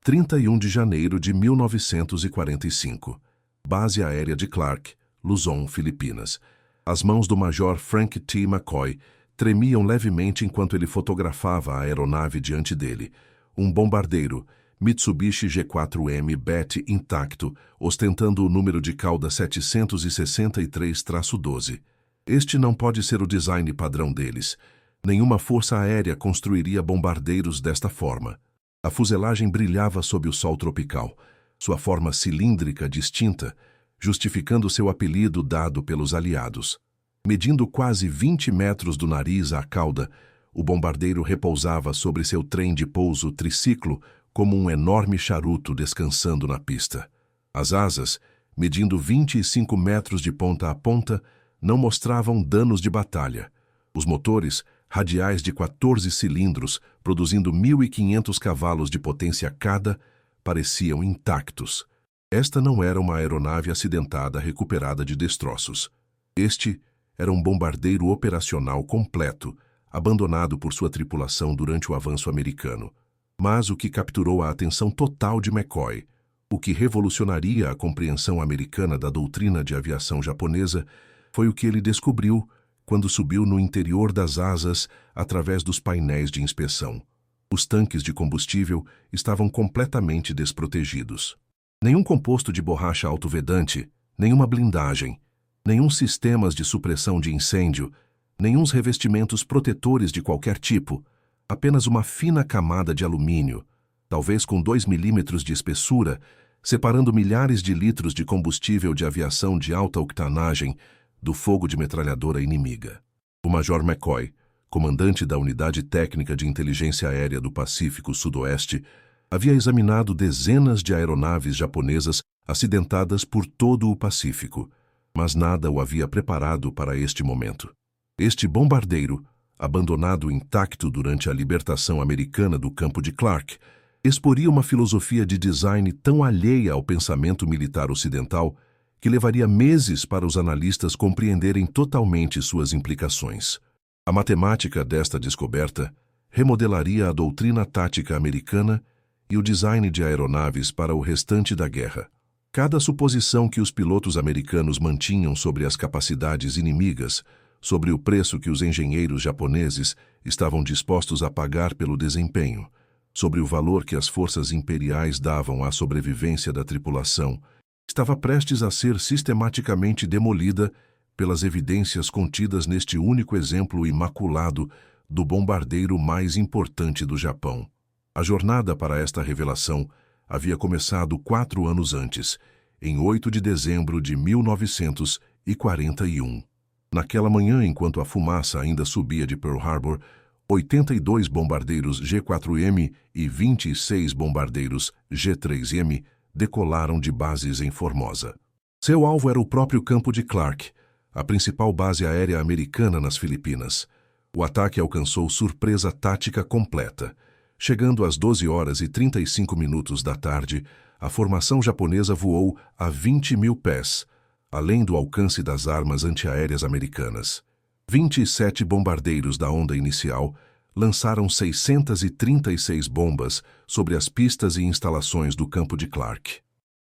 31 de janeiro de 1945. Base aérea de Clark, Luzon, Filipinas. As mãos do Major Frank T. McCoy tremiam levemente enquanto ele fotografava a aeronave diante dele. Um bombardeiro, Mitsubishi G4M BET intacto, ostentando o número de cauda 763-12. Este não pode ser o design padrão deles. Nenhuma força aérea construiria bombardeiros desta forma. A fuselagem brilhava sob o sol tropical, sua forma cilíndrica distinta, justificando seu apelido dado pelos aliados. Medindo quase 20 metros do nariz à cauda, o bombardeiro repousava sobre seu trem de pouso triciclo como um enorme charuto descansando na pista. As asas, medindo 25 metros de ponta a ponta, não mostravam danos de batalha. Os motores, radiais de 14 cilindros, produzindo 1.500 cavalos de potência cada, pareciam intactos. Esta não era uma aeronave acidentada recuperada de destroços. Este era um bombardeiro operacional completo, abandonado por sua tripulação durante o avanço americano. Mas o que capturou a atenção total de McCoy, o que revolucionaria a compreensão americana da doutrina de aviação japonesa, foi o que ele descobriu quando subiu no interior das asas através dos painéis de inspeção. Os tanques de combustível estavam completamente desprotegidos. Nenhum composto de borracha autovedante, nenhuma blindagem, nenhum sistemas de supressão de incêndio, nenhum revestimentos protetores de qualquer tipo, apenas uma fina camada de alumínio, talvez com 2 milímetros de espessura, separando milhares de litros de combustível de aviação de alta octanagem do fogo de metralhadora inimiga. O Major McCoy, comandante da Unidade Técnica de Inteligência Aérea do Pacífico Sudoeste, havia examinado dezenas de aeronaves japonesas acidentadas por todo o Pacífico, mas nada o havia preparado para este momento. Este bombardeiro, abandonado intacto durante a libertação americana do campo de Clark, exporia uma filosofia de design tão alheia ao pensamento militar ocidental que levaria meses para os analistas compreenderem totalmente suas implicações. A matemática desta descoberta remodelaria a doutrina tática americana e o design de aeronaves para o restante da guerra. Cada suposição que os pilotos americanos mantinham sobre as capacidades inimigas, sobre o preço que os engenheiros japoneses estavam dispostos a pagar pelo desempenho, sobre o valor que as forças imperiais davam à sobrevivência da tripulação, estava prestes a ser sistematicamente demolida pelas evidências contidas neste único exemplo imaculado do bombardeiro mais importante do Japão. A jornada para esta revelação havia começado 4 anos antes, em 8 de dezembro de 1941. Naquela manhã, enquanto a fumaça ainda subia de Pearl Harbor, 82 bombardeiros G4M e 26 bombardeiros G3M decolaram de bases em Formosa. Seu alvo era o próprio campo de Clark, a principal base aérea americana nas Filipinas. O ataque alcançou surpresa tática completa. Chegando às 12h35 da tarde, a formação japonesa voou a 20.000 pés, além do alcance das armas antiaéreas americanas. 27 bombardeiros da onda inicial lançaram 636 bombas sobre as pistas e instalações do campo de Clark.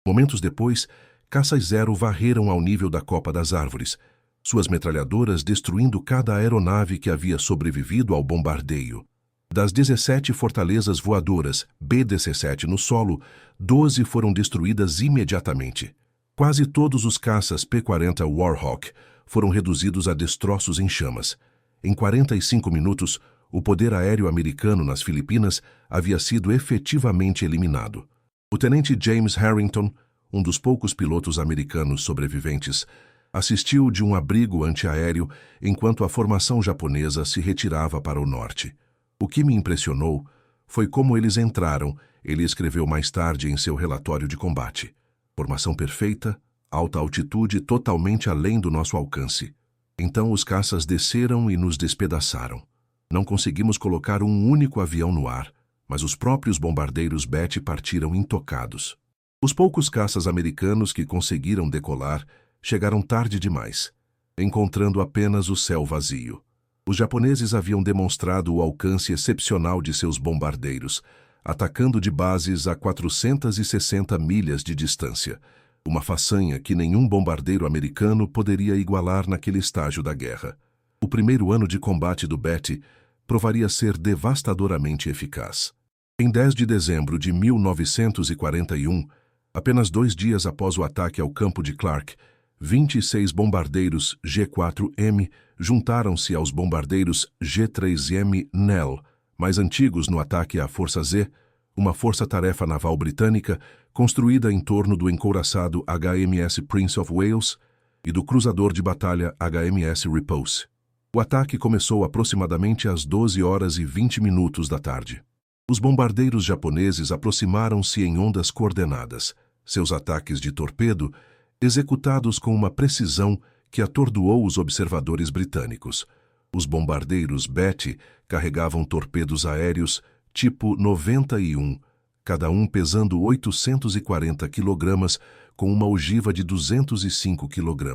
Momentos depois, caças Zero varreram ao nível da copa das árvores, suas metralhadoras destruindo cada aeronave que havia sobrevivido ao bombardeio. Das 17 fortalezas voadoras B-17 no solo, 12 foram destruídas imediatamente. Quase todos os caças P-40 Warhawk foram reduzidos a destroços em chamas. Em 45 minutos, o poder aéreo americano nas Filipinas havia sido efetivamente eliminado. O tenente James Harrington, um dos poucos pilotos americanos sobreviventes, assistiu de um abrigo antiaéreo enquanto a formação japonesa se retirava para o norte. O que me impressionou foi como eles entraram, ele escreveu mais tarde em seu relatório de combate. Formação perfeita, alta altitude totalmente além do nosso alcance. Então os caças desceram e nos despedaçaram. Não conseguimos colocar um único avião no ar, mas os próprios bombardeiros BET partiram intocados. Os poucos caças americanos que conseguiram decolar chegaram tarde demais, encontrando apenas o céu vazio. Os japoneses haviam demonstrado o alcance excepcional de seus bombardeiros, atacando de bases a 460 milhas de distância, uma façanha que nenhum bombardeiro americano poderia igualar naquele estágio da guerra. O primeiro ano de combate do Betty provaria ser devastadoramente eficaz. Em 10 de dezembro de 1941, apenas 2 dias após o ataque ao campo de Clark, 26 bombardeiros G4M juntaram-se aos bombardeiros G3M Nell, mais antigos no ataque à Força Z, uma força-tarefa naval britânica construída em torno do encouraçado HMS Prince of Wales e do cruzador de batalha HMS Repulse. O ataque começou aproximadamente às 12h20 da tarde. Os bombardeiros japoneses aproximaram-se em ondas coordenadas, seus ataques de torpedo executados com uma precisão que atordoou os observadores britânicos. Os bombardeiros Betty carregavam torpedos aéreos tipo 91, cada um pesando 840 kg com uma ogiva de 205 kg.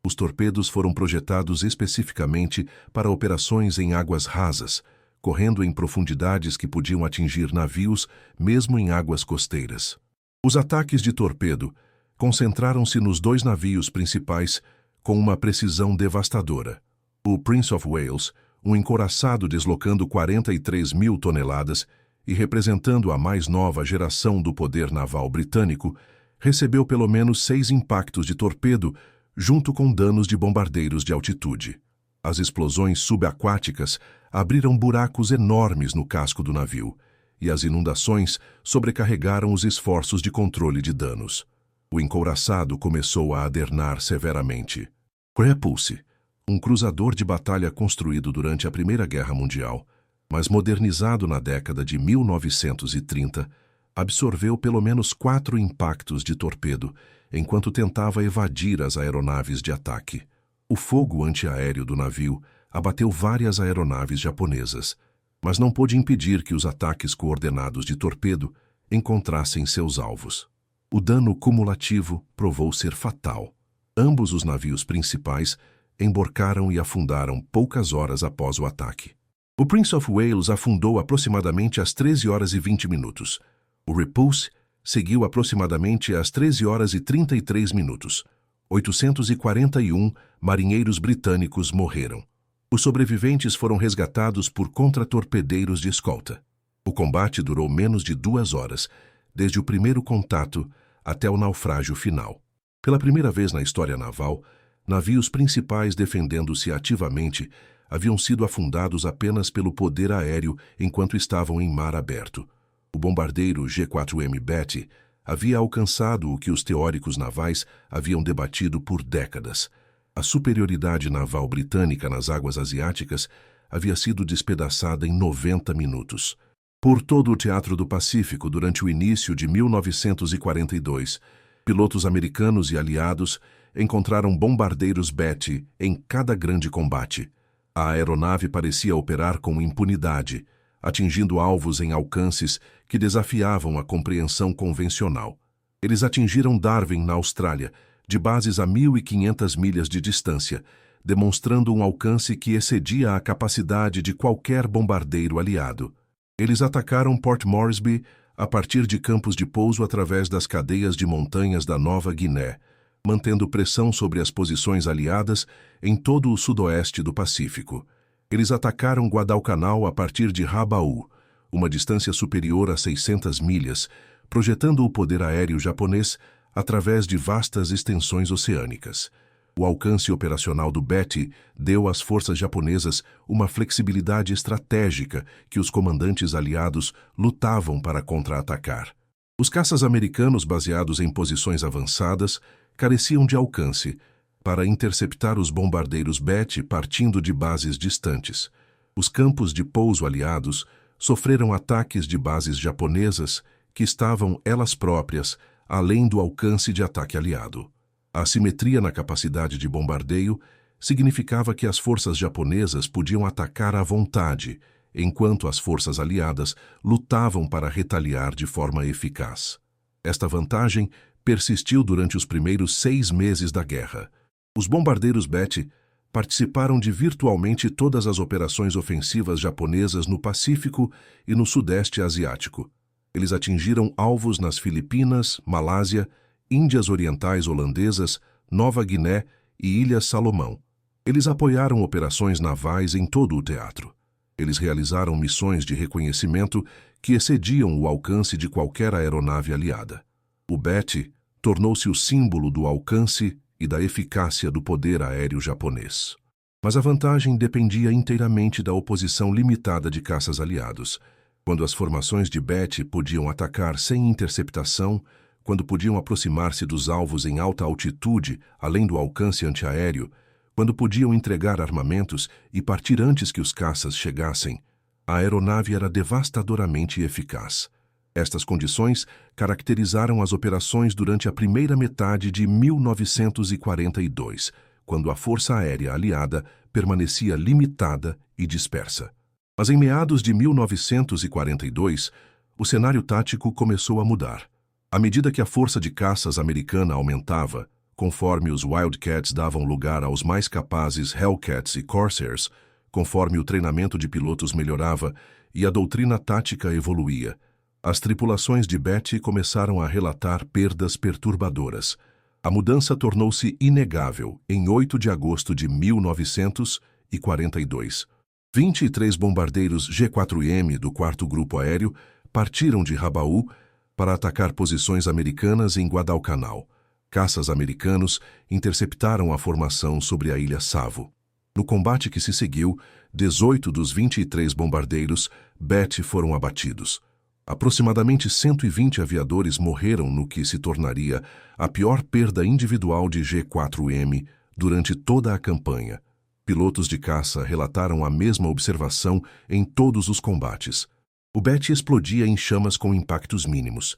Os torpedos foram projetados especificamente para operações em águas rasas, correndo em profundidades que podiam atingir navios mesmo em águas costeiras. Os ataques de torpedo concentraram-se nos 2 navios principais com uma precisão devastadora. O Prince of Wales, um encouraçado deslocando 43 mil toneladas e representando a mais nova geração do poder naval britânico, recebeu pelo menos 6 impactos de torpedo junto com danos de bombardeiros de altitude. As explosões subaquáticas abriram buracos enormes no casco do navio, e as inundações sobrecarregaram os esforços de controle de danos. O encouraçado começou a adernar severamente. Repulse, um cruzador de batalha construído durante a Primeira Guerra Mundial, mas modernizado na década de 1930, absorveu pelo menos 4 impactos de torpedo enquanto tentava evadir as aeronaves de ataque. O fogo antiaéreo do navio abateu várias aeronaves japonesas, mas não pôde impedir que os ataques coordenados de torpedo encontrassem seus alvos. O dano cumulativo provou ser fatal. Ambos os navios principais emborcaram e afundaram poucas horas após o ataque. O Prince of Wales afundou aproximadamente às 13h20. O Repulse seguiu aproximadamente às 13h33. 841 marinheiros britânicos morreram. Os sobreviventes foram resgatados por contratorpedeiros de escolta. O combate durou menos de 2 horas, desde o primeiro contato até o naufrágio final. Pela primeira vez na história naval, navios principais defendendo-se ativamente haviam sido afundados apenas pelo poder aéreo enquanto estavam em mar aberto. O bombardeiro G4M Betty havia alcançado o que os teóricos navais haviam debatido por décadas. A superioridade naval britânica nas águas asiáticas havia sido despedaçada em 90 minutos. Por todo o Teatro do Pacífico, durante o início de 1942, pilotos americanos e aliados encontraram bombardeiros Betty em cada grande combate. A aeronave parecia operar com impunidade, atingindo alvos em alcances que desafiavam a compreensão convencional. Eles atingiram Darwin, na Austrália, de bases a 1.500 milhas de distância, demonstrando um alcance que excedia a capacidade de qualquer bombardeiro aliado. Eles atacaram Port Moresby a partir de campos de pouso através das cadeias de montanhas da Nova Guiné, mantendo pressão sobre as posições aliadas em todo o sudoeste do Pacífico. Eles atacaram Guadalcanal a partir de Rabaul, uma distância superior a 600 milhas, projetando o poder aéreo japonês através de vastas extensões oceânicas. O alcance operacional do Betty deu às forças japonesas uma flexibilidade estratégica que os comandantes aliados lutavam para contra-atacar. Os caças americanos baseados em posições avançadas careciam de alcance para interceptar os bombardeiros Betty partindo de bases distantes. Os campos de pouso aliados sofreram ataques de bases japonesas que estavam elas próprias além do alcance de ataque aliado. A assimetria na capacidade de bombardeio significava que as forças japonesas podiam atacar à vontade, enquanto as forças aliadas lutavam para retaliar de forma eficaz. Esta vantagem persistiu durante os primeiros 6 meses da guerra. Os bombardeiros Betty participaram de virtualmente todas as operações ofensivas japonesas no Pacífico e no Sudeste Asiático. Eles atingiram alvos nas Filipinas, Malásia, Índias Orientais Holandesas, Nova Guiné e Ilhas Salomão. Eles apoiaram operações navais em todo o teatro. Eles realizaram missões de reconhecimento que excediam o alcance de qualquer aeronave aliada. O Betty tornou-se o símbolo do alcance e da eficácia do poder aéreo japonês. Mas a vantagem dependia inteiramente da oposição limitada de caças aliados. Quando as formações de Betty podiam atacar sem interceptação, quando podiam aproximar-se dos alvos em alta altitude, além do alcance antiaéreo, quando podiam entregar armamentos e partir antes que os caças chegassem, a aeronave era devastadoramente eficaz. Estas condições caracterizaram as operações durante a primeira metade de 1942, quando a Força Aérea Aliada permanecia limitada e dispersa. Mas em meados de 1942, o cenário tático começou a mudar. À medida que a força de caças americana aumentava, conforme os Wildcats davam lugar aos mais capazes Hellcats e Corsairs, conforme o treinamento de pilotos melhorava e a doutrina tática evoluía, as tripulações de Betty começaram a relatar perdas perturbadoras. A mudança tornou-se inegável em 8 de agosto de 1942. 23 bombardeiros G4M do 4º Grupo Aéreo partiram de Rabaul para atacar posições americanas em Guadalcanal. Caças americanos interceptaram a formação sobre a Ilha Savo. No combate que se seguiu, 18 dos 23 bombardeiros Betty foram abatidos. Aproximadamente 120 aviadores morreram no que se tornaria a pior perda individual de G4M durante toda a campanha. Pilotos de caça relataram a mesma observação em todos os combates. O Betty explodia em chamas com impactos mínimos.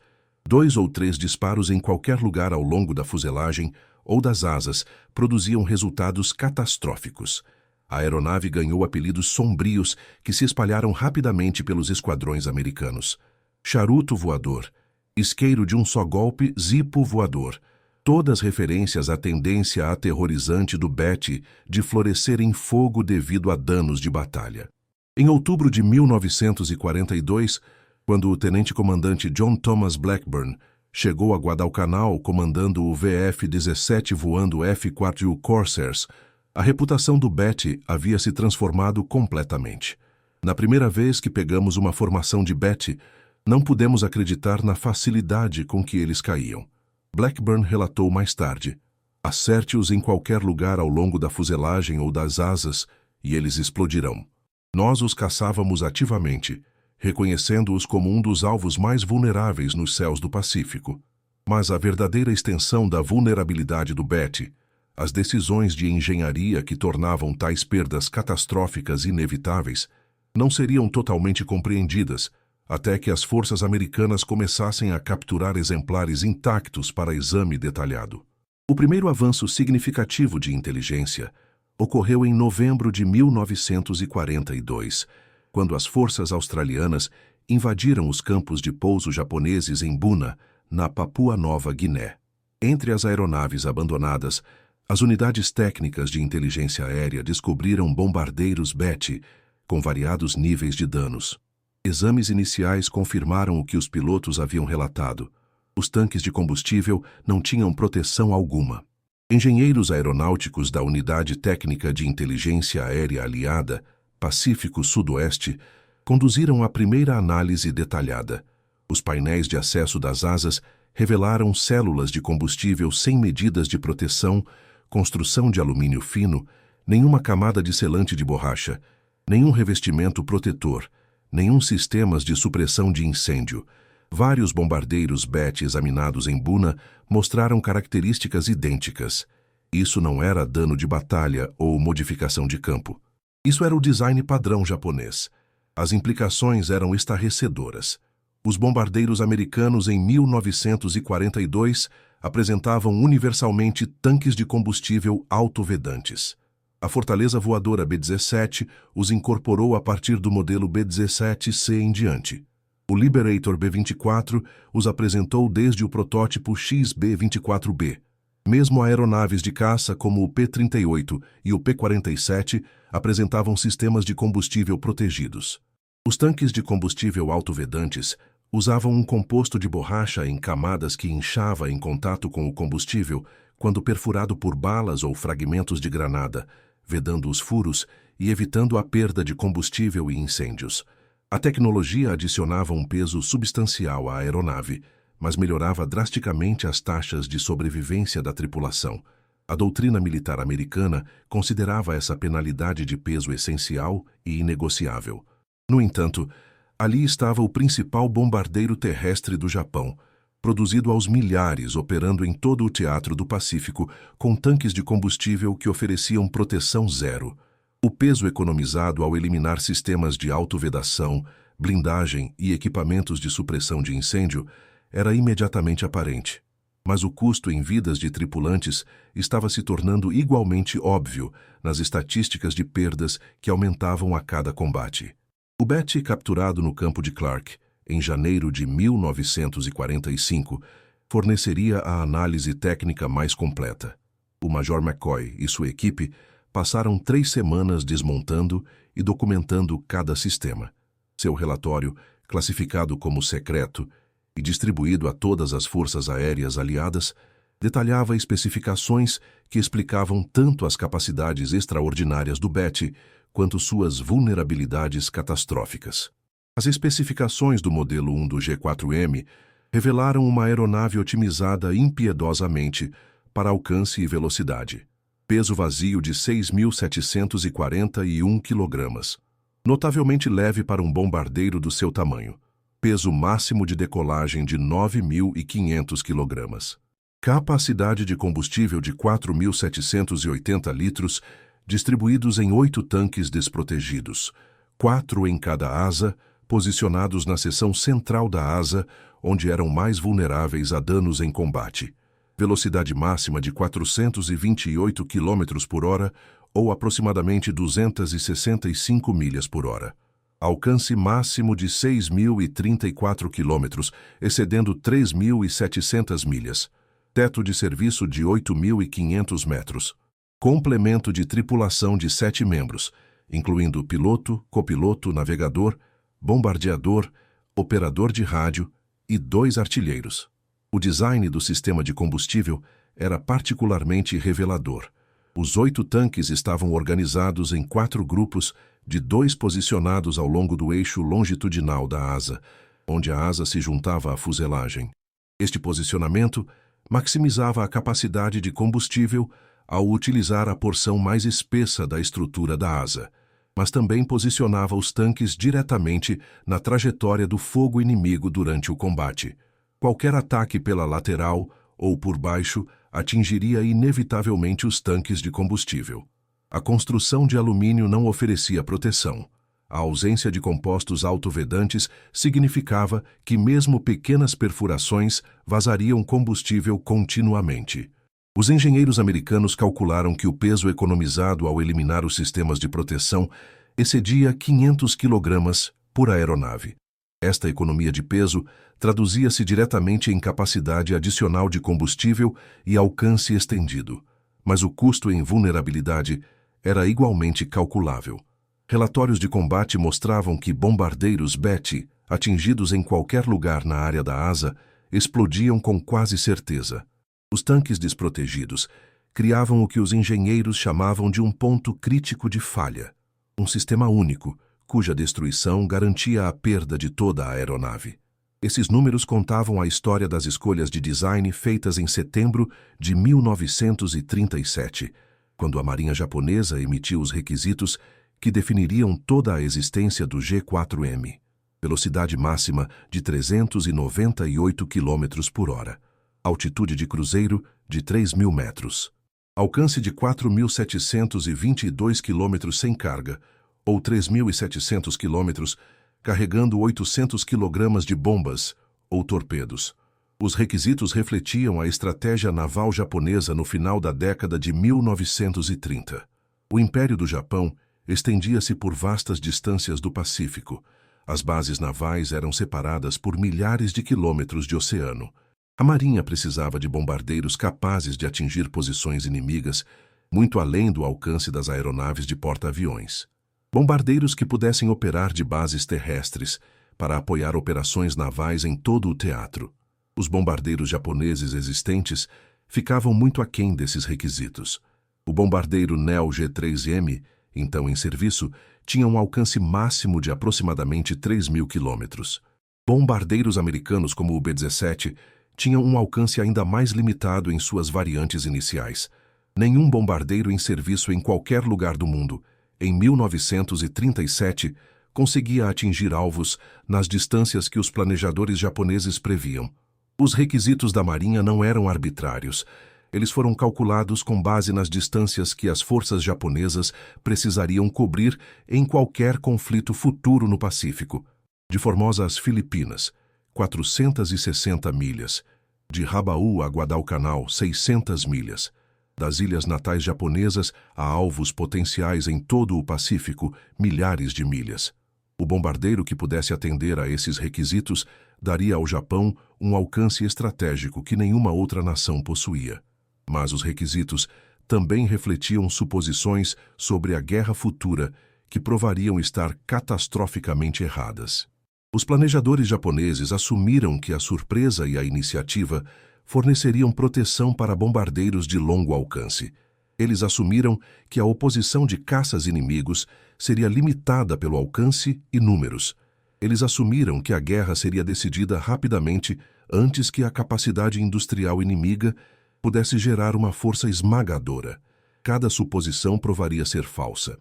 2 ou 3 disparos em qualquer lugar ao longo da fuselagem ou das asas produziam resultados catastróficos. A aeronave ganhou apelidos sombrios que se espalharam rapidamente pelos esquadrões americanos. Charuto voador, isqueiro de um só golpe, zipo voador. Todas referências à tendência aterrorizante do Betty de florescer em fogo devido a danos de batalha. Em outubro de 1942, quando o tenente-comandante John Thomas Blackburn chegou a Guadalcanal comandando o VF-17 voando F-4U Corsairs, a reputação do Betty havia se transformado completamente. Na primeira vez que pegamos uma formação de Betty, não pudemos acreditar na facilidade com que eles caíam. Blackburn relatou mais tarde: acerte-os em qualquer lugar ao longo da fuselagem ou das asas e eles explodirão. Nós os caçávamos ativamente, reconhecendo-os como um dos alvos mais vulneráveis nos céus do Pacífico. Mas a verdadeira extensão da vulnerabilidade do Betty, as decisões de engenharia que tornavam tais perdas catastróficas inevitáveis, não seriam totalmente compreendidas até que as forças americanas começassem a capturar exemplares intactos para exame detalhado. O primeiro avanço significativo de inteligência ocorreu em novembro de 1942, quando as forças australianas invadiram os campos de pouso japoneses em Buna, na Papua Nova Guiné. Entre as aeronaves abandonadas, as unidades técnicas de inteligência aérea descobriram bombardeiros Betty, com variados níveis de danos. Exames iniciais confirmaram o que os pilotos haviam relatado. Os tanques de combustível não tinham proteção alguma. Engenheiros aeronáuticos da Unidade Técnica de Inteligência Aérea Aliada, Pacífico Sudoeste, conduziram a primeira análise detalhada. Os painéis de acesso das asas revelaram células de combustível sem medidas de proteção, construção de alumínio fino, nenhuma camada de selante de borracha, nenhum revestimento protetor, nenhum sistemas de supressão de incêndio. Vários bombardeiros Betty examinados em Buna mostraram características idênticas. Isso não era dano de batalha ou modificação de campo. Isso era o design padrão japonês. As implicações eram estarrecedoras. Os bombardeiros americanos em 1942 apresentavam universalmente tanques de combustível autovedantes. A fortaleza voadora B-17 os incorporou a partir do modelo B-17C em diante. O Liberator B-24 os apresentou desde o protótipo XB-24B. Mesmo aeronaves de caça como o P-38 e o P-47 apresentavam sistemas de combustível protegidos. Os tanques de combustível autovedantes usavam um composto de borracha em camadas que inchava em contato com o combustível quando perfurado por balas ou fragmentos de granada, vedando os furos e evitando a perda de combustível e incêndios. A tecnologia adicionava um peso substancial à aeronave, mas melhorava drasticamente as taxas de sobrevivência da tripulação. A doutrina militar americana considerava essa penalidade de peso essencial e inegociável. No entanto, ali estava o principal bombardeiro terrestre do Japão, produzido aos milhares, operando em todo o teatro do Pacífico, com tanques de combustível que ofereciam proteção zero. O peso economizado ao eliminar sistemas de autovedação, blindagem e equipamentos de supressão de incêndio era imediatamente aparente. Mas o custo em vidas de tripulantes estava se tornando igualmente óbvio nas estatísticas de perdas que aumentavam a cada combate. O Betty, capturado no campo de Clark, em janeiro de 1945, forneceria a análise técnica mais completa. O Major McCoy e sua equipe passaram 3 semanas desmontando e documentando cada sistema. Seu relatório, classificado como secreto e distribuído a todas as forças aéreas aliadas, detalhava especificações que explicavam tanto as capacidades extraordinárias do Betty quanto suas vulnerabilidades catastróficas. As especificações do modelo 1 do G4M revelaram uma aeronave otimizada impiedosamente para alcance e velocidade. Peso vazio de 6.741 kg. Notavelmente leve para um bombardeiro do seu tamanho. Peso máximo de decolagem de 9.500 kg. Capacidade de combustível de 4.780 litros, distribuídos em 8 tanques desprotegidos, 4 em cada asa, posicionados na seção central da asa, onde eram mais vulneráveis a danos em combate. Velocidade máxima de 428 km por hora, ou aproximadamente 265 milhas por hora. Alcance máximo de 6.034 km, excedendo 3.700 milhas. Teto de serviço de 8.500 metros. Complemento de tripulação de 7 membros, incluindo piloto, copiloto, navegador, bombardeador, operador de rádio e 2 artilheiros. O design do sistema de combustível era particularmente revelador. Os 8 tanques estavam organizados em 4 grupos de 2 posicionados ao longo do eixo longitudinal da asa, onde a asa se juntava à fuselagem. Este posicionamento maximizava a capacidade de combustível ao utilizar a porção mais espessa da estrutura da asa, mas também posicionava os tanques diretamente na trajetória do fogo inimigo durante o combate. Qualquer ataque pela lateral ou por baixo atingiria inevitavelmente os tanques de combustível. A construção de alumínio não oferecia proteção. A ausência de compostos autovedantes significava que mesmo pequenas perfurações vazariam combustível continuamente. Os engenheiros americanos calcularam que o peso economizado ao eliminar os sistemas de proteção excedia 500 kg por aeronave. Esta economia de peso traduzia-se diretamente em capacidade adicional de combustível e alcance estendido, mas o custo em vulnerabilidade era igualmente calculável. Relatórios de combate mostravam que bombardeiros Betty, atingidos em qualquer lugar na área da asa, explodiam com quase certeza. Os tanques desprotegidos criavam o que os engenheiros chamavam de um ponto crítico de falha, um sistema único, cuja destruição garantia a perda de toda a aeronave. Esses números contavam a história das escolhas de design feitas em setembro de 1937, quando a Marinha Japonesa emitiu os requisitos que definiriam toda a existência do G4M. Velocidade máxima de 398 km por hora. Altitude de cruzeiro de 3.000 metros. Alcance de 4.722 km sem carga, ou 3.700 km, carregando 800 kg de bombas ou torpedos. Os requisitos refletiam a estratégia naval japonesa no final da década de 1930. O Império do Japão estendia-se por vastas distâncias do Pacífico. As bases navais eram separadas por milhares de quilômetros de oceano. A Marinha precisava de bombardeiros capazes de atingir posições inimigas muito além do alcance das aeronaves de porta-aviões. Bombardeiros que pudessem operar de bases terrestres para apoiar operações navais em todo o teatro. Os bombardeiros japoneses existentes ficavam muito aquém desses requisitos. O bombardeiro Neo G-3M, então em serviço, tinha um alcance máximo de aproximadamente 3.000 quilômetros. Bombardeiros americanos como o B-17 tinham um alcance ainda mais limitado em suas variantes iniciais. Nenhum bombardeiro em serviço em qualquer lugar do mundo, em 1937, conseguia atingir alvos nas distâncias que os planejadores japoneses previam. Os requisitos da Marinha não eram arbitrários. Eles foram calculados com base nas distâncias que as forças japonesas precisariam cobrir em qualquer conflito futuro no Pacífico. De Formosa às Filipinas, 460 milhas. De Rabaul a Guadalcanal, 600 milhas. Das ilhas natais japonesas a alvos potenciais em todo o Pacífico, milhares de milhas. O bombardeiro que pudesse atender a esses requisitos daria ao Japão um alcance estratégico que nenhuma outra nação possuía. Mas os requisitos também refletiam suposições sobre a guerra futura que provariam estar catastroficamente erradas. Os planejadores japoneses assumiram que a surpresa e a iniciativa forneceriam proteção para bombardeiros de longo alcance. Eles assumiram que a oposição de caças inimigos seria limitada pelo alcance e números. Eles assumiram que a guerra seria decidida rapidamente antes que a capacidade industrial inimiga pudesse gerar uma força esmagadora. Cada suposição provaria ser falsa.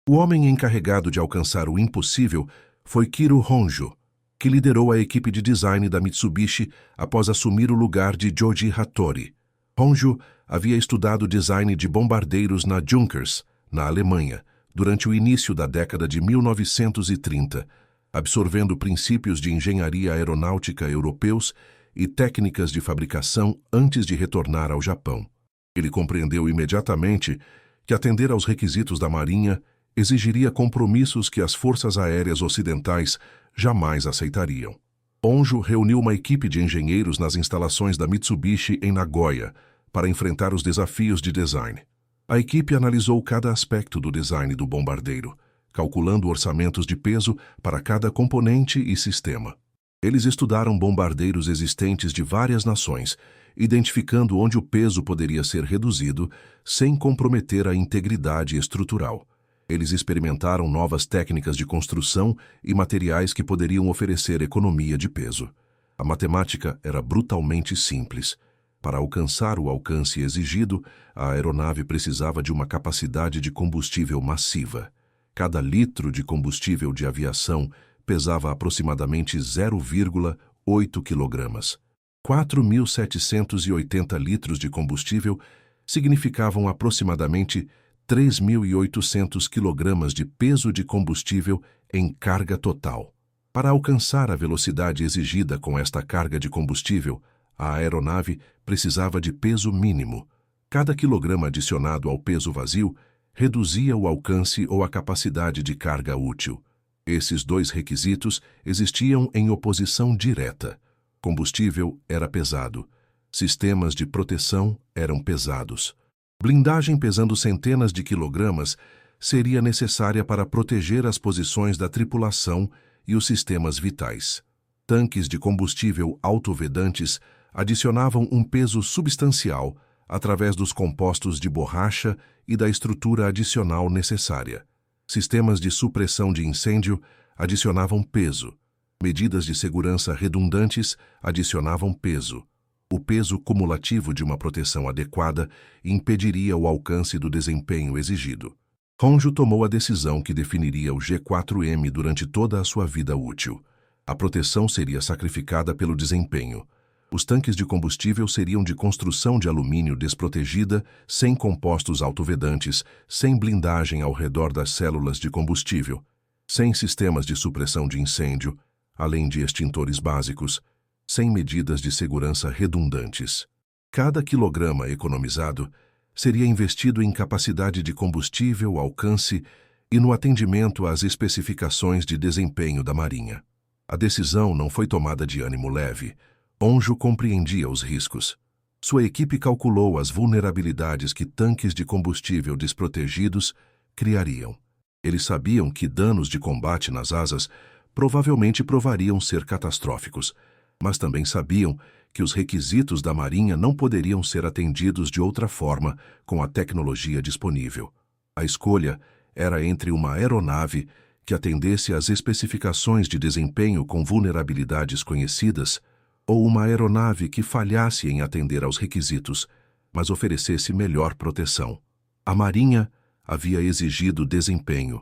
O homem encarregado de alcançar o impossível foi Kiro Honjo, que liderou a equipe de design da Mitsubishi após assumir o lugar de Joji Hattori. Honjo havia estudado design de bombardeiros na Junkers, na Alemanha, durante o início da década de 1930, absorvendo princípios de engenharia aeronáutica europeus e técnicas de fabricação antes de retornar ao Japão. Ele compreendeu imediatamente que atender aos requisitos da Marinha exigiria compromissos que as forças aéreas ocidentais jamais aceitariam. Honjo reuniu uma equipe de engenheiros nas instalações da Mitsubishi em Nagoya para enfrentar os desafios de design. A equipe analisou cada aspecto do design do bombardeiro, calculando orçamentos de peso para cada componente e sistema. Eles estudaram bombardeiros existentes de várias nações, identificando onde o peso poderia ser reduzido sem comprometer a integridade estrutural. Eles experimentaram novas técnicas de construção e materiais que poderiam oferecer economia de peso. A matemática era brutalmente simples. Para alcançar o alcance exigido, a aeronave precisava de uma capacidade de combustível massiva. Cada litro de combustível de aviação pesava aproximadamente 0,8 kg. 4.780 litros de combustível significavam aproximadamente 3.800 kg de peso de combustível em carga total. Para alcançar a velocidade exigida com esta carga de combustível, a aeronave precisava de peso mínimo. Cada quilograma adicionado ao peso vazio reduzia o alcance ou a capacidade de carga útil. Esses dois requisitos existiam em oposição direta. Combustível era pesado. Sistemas de proteção eram pesados. Blindagem pesando centenas de quilogramas seria necessária para proteger as posições da tripulação e os sistemas vitais. Tanques de combustível autovedantes adicionavam um peso substancial através dos compostos de borracha e da estrutura adicional necessária. Sistemas de supressão de incêndio adicionavam peso. Medidas de segurança redundantes adicionavam peso. O peso cumulativo de uma proteção adequada impediria o alcance do desempenho exigido. Honjo tomou a decisão que definiria o G4M durante toda a sua vida útil. A proteção seria sacrificada pelo desempenho. Os tanques de combustível seriam de construção de alumínio desprotegida, sem compostos autovedantes, sem blindagem ao redor das células de combustível, sem sistemas de supressão de incêndio, além de extintores básicos, sem medidas de segurança redundantes. Cada quilograma economizado seria investido em capacidade de combustível, alcance e no atendimento às especificações de desempenho da Marinha. A decisão não foi tomada de ânimo leve. Honjo compreendia os riscos. Sua equipe calculou as vulnerabilidades que tanques de combustível desprotegidos criariam. Eles sabiam que danos de combate nas asas provavelmente provariam ser catastróficos, mas também sabiam que os requisitos da Marinha não poderiam ser atendidos de outra forma com a tecnologia disponível. A escolha era entre uma aeronave que atendesse às especificações de desempenho com vulnerabilidades conhecidas ou uma aeronave que falhasse em atender aos requisitos, mas oferecesse melhor proteção. A Marinha havia exigido desempenho.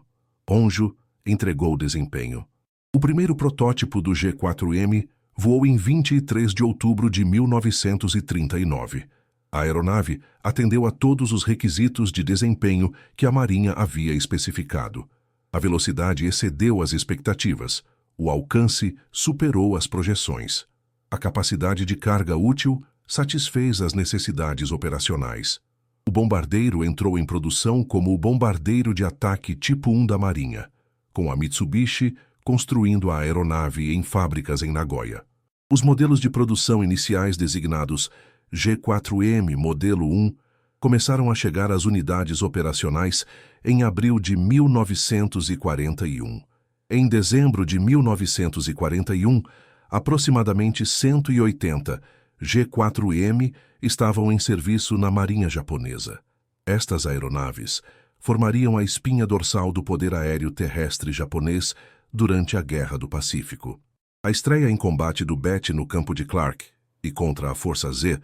Honjo entregou desempenho. O primeiro protótipo do G4M voou em 23 de outubro de 1939. A aeronave atendeu a todos os requisitos de desempenho que a Marinha havia especificado. A velocidade excedeu as expectativas. O alcance superou as projeções. A capacidade de carga útil satisfez as necessidades operacionais. O bombardeiro entrou em produção como o bombardeiro de ataque tipo 1 da Marinha, com a Mitsubishi construindo a aeronave em fábricas em Nagoya. Os modelos de produção iniciais designados G4M Modelo 1 começaram a chegar às unidades operacionais em abril de 1941. Em dezembro de 1941, aproximadamente 180 G4M estavam em serviço na Marinha Japonesa. Estas aeronaves formariam a espinha dorsal do poder aéreo terrestre japonês durante a Guerra do Pacífico. A estreia em combate do BET no campo de Clark e contra a Força Z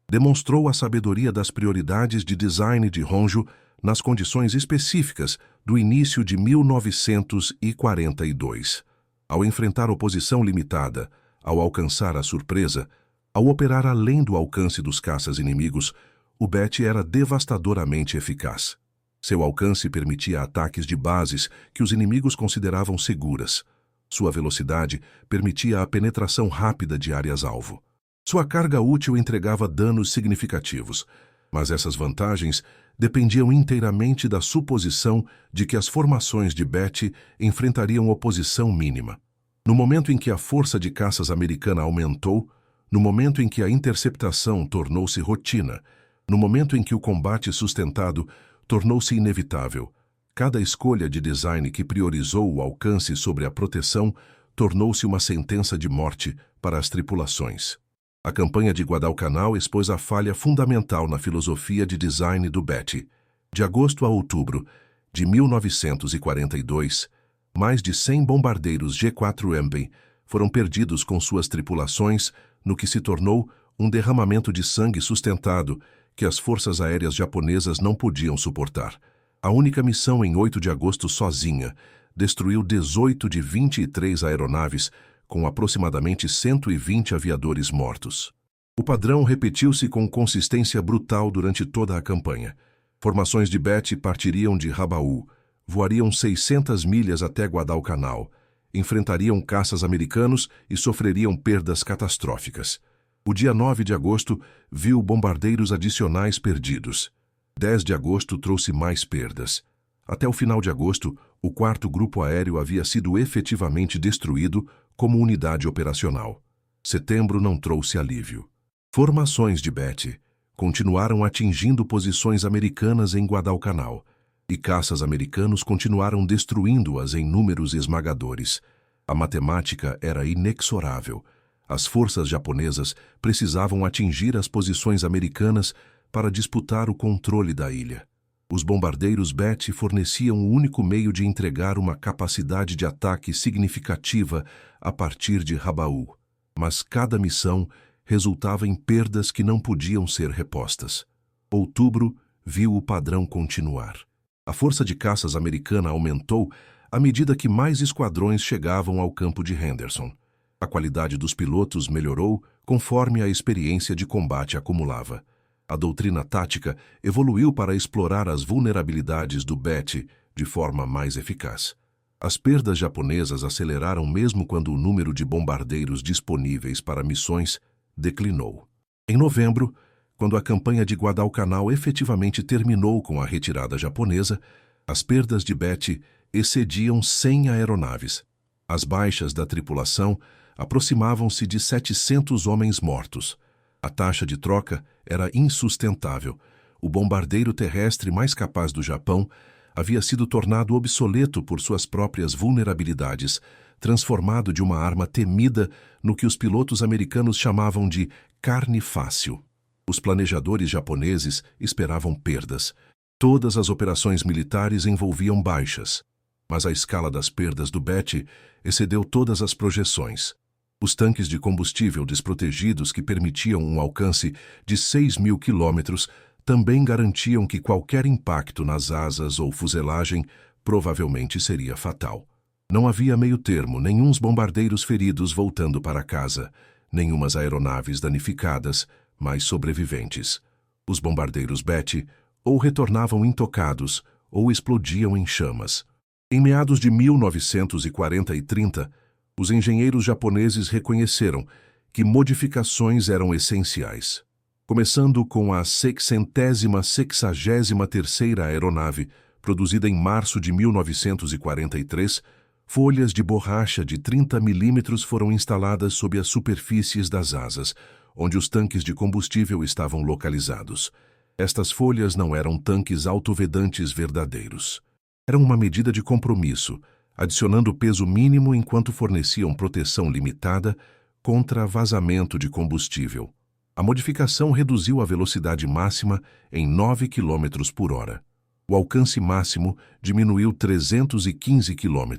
demonstrou a sabedoria das prioridades de design de Honjo nas condições específicas do início de 1942. Ao enfrentar oposição limitada, ao alcançar a surpresa, ao operar além do alcance dos caças inimigos, o BET era devastadoramente eficaz. Seu alcance permitia ataques de bases que os inimigos consideravam seguras. Sua velocidade permitia a penetração rápida de áreas-alvo. Sua carga útil entregava danos significativos, mas essas vantagens dependiam inteiramente da suposição de que as formações de BET enfrentariam oposição mínima. No momento em que a força de caças americana aumentou, no momento em que a interceptação tornou-se rotina, no momento em que o combate sustentado tornou-se inevitável, cada escolha de design que priorizou o alcance sobre a proteção tornou-se uma sentença de morte para as tripulações. A campanha de Guadalcanal expôs a falha fundamental na filosofia de design do BET. De agosto a outubro de 1942, mais de 100 bombardeiros G4M foram perdidos com suas tripulações, no que se tornou um derramamento de sangue sustentado que as forças aéreas japonesas não podiam suportar. A única missão em 8 de agosto sozinha destruiu 18 de 23 aeronaves, com aproximadamente 120 aviadores mortos. O padrão repetiu-se com consistência brutal durante toda a campanha. Formações de BET partiriam de Rabaul, voariam 600 milhas até Guadalcanal, enfrentariam caças americanos e sofreriam perdas catastróficas. O dia 9 de agosto viu bombardeiros adicionais perdidos. 10 de agosto trouxe mais perdas. Até o final de agosto, o 4º Grupo Aéreo havia sido efetivamente destruído como unidade operacional. Setembro não trouxe alívio. Formações de BET continuaram atingindo posições americanas em Guadalcanal, e caças americanos continuaram destruindo-as em números esmagadores. A matemática era inexorável. As forças japonesas precisavam atingir as posições americanas para disputar o controle da ilha. Os bombardeiros BET forneciam o único meio de entregar uma capacidade de ataque significativa a partir de Rabaul, mas cada missão resultava em perdas que não podiam ser repostas. Outubro viu o padrão continuar. A força de caças americana aumentou à medida que mais esquadrões chegavam ao campo de Henderson. A qualidade dos pilotos melhorou conforme a experiência de combate acumulava. A doutrina tática evoluiu para explorar as vulnerabilidades do BET de forma mais eficaz. As perdas japonesas aceleraram mesmo quando o número de bombardeiros disponíveis para missões declinou. Em novembro, quando a campanha de Guadalcanal efetivamente terminou com a retirada japonesa, as perdas de BET excediam 100 aeronaves. As baixas da tripulação aproximavam-se de 700 homens mortos. A taxa de troca era insustentável. O bombardeiro terrestre mais capaz do Japão havia sido tornado obsoleto por suas próprias vulnerabilidades, transformado de uma arma temida no que os pilotos americanos chamavam de carne fácil. Os planejadores japoneses esperavam perdas. Todas as operações militares envolviam baixas, mas a escala das perdas do Betty excedeu todas as projeções. Os tanques de combustível desprotegidos que permitiam um alcance de 6.000 quilômetros também garantiam que qualquer impacto nas asas ou fuselagem provavelmente seria fatal. Não havia meio-termo, nenhuns bombardeiros feridos voltando para casa, nenhumas aeronaves danificadas, mas sobreviventes. Os bombardeiros Betty ou retornavam intocados ou explodiam em chamas. Em meados de 1940 e 30, os engenheiros japoneses reconheceram que modificações eram essenciais. Começando com a 663ª aeronave, produzida em março de 1943, folhas de borracha de 30 milímetros foram instaladas sob as superfícies das asas, onde os tanques de combustível estavam localizados. Estas folhas não eram tanques autovedantes verdadeiros. Eram uma medida de compromisso, adicionando peso mínimo enquanto forneciam proteção limitada contra vazamento de combustível. A modificação reduziu a velocidade máxima em 9 km por hora. O alcance máximo diminuiu 315 km,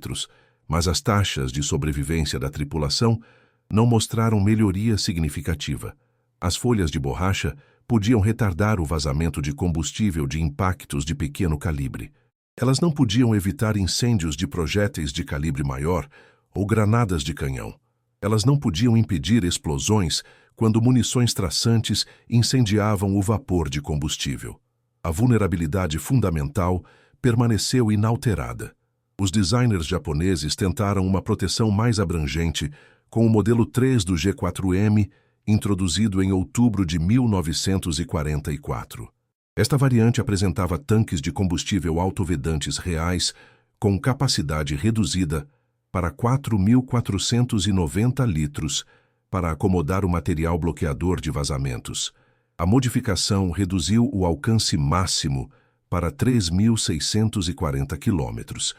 mas as taxas de sobrevivência da tripulação não mostraram melhoria significativa. As folhas de borracha podiam retardar o vazamento de combustível de impactos de pequeno calibre. Elas não podiam evitar incêndios de projéteis de calibre maior ou granadas de canhão. Elas não podiam impedir explosões quando munições traçantes incendiavam o vapor de combustível. A vulnerabilidade fundamental permaneceu inalterada. Os designers japoneses tentaram uma proteção mais abrangente com o modelo 3 do G4M, introduzido em outubro de 1944. Esta variante apresentava tanques de combustível autovedantes reais com capacidade reduzida para 4.490 litros para acomodar o material bloqueador de vazamentos. A modificação reduziu o alcance máximo para 3.640 quilômetros,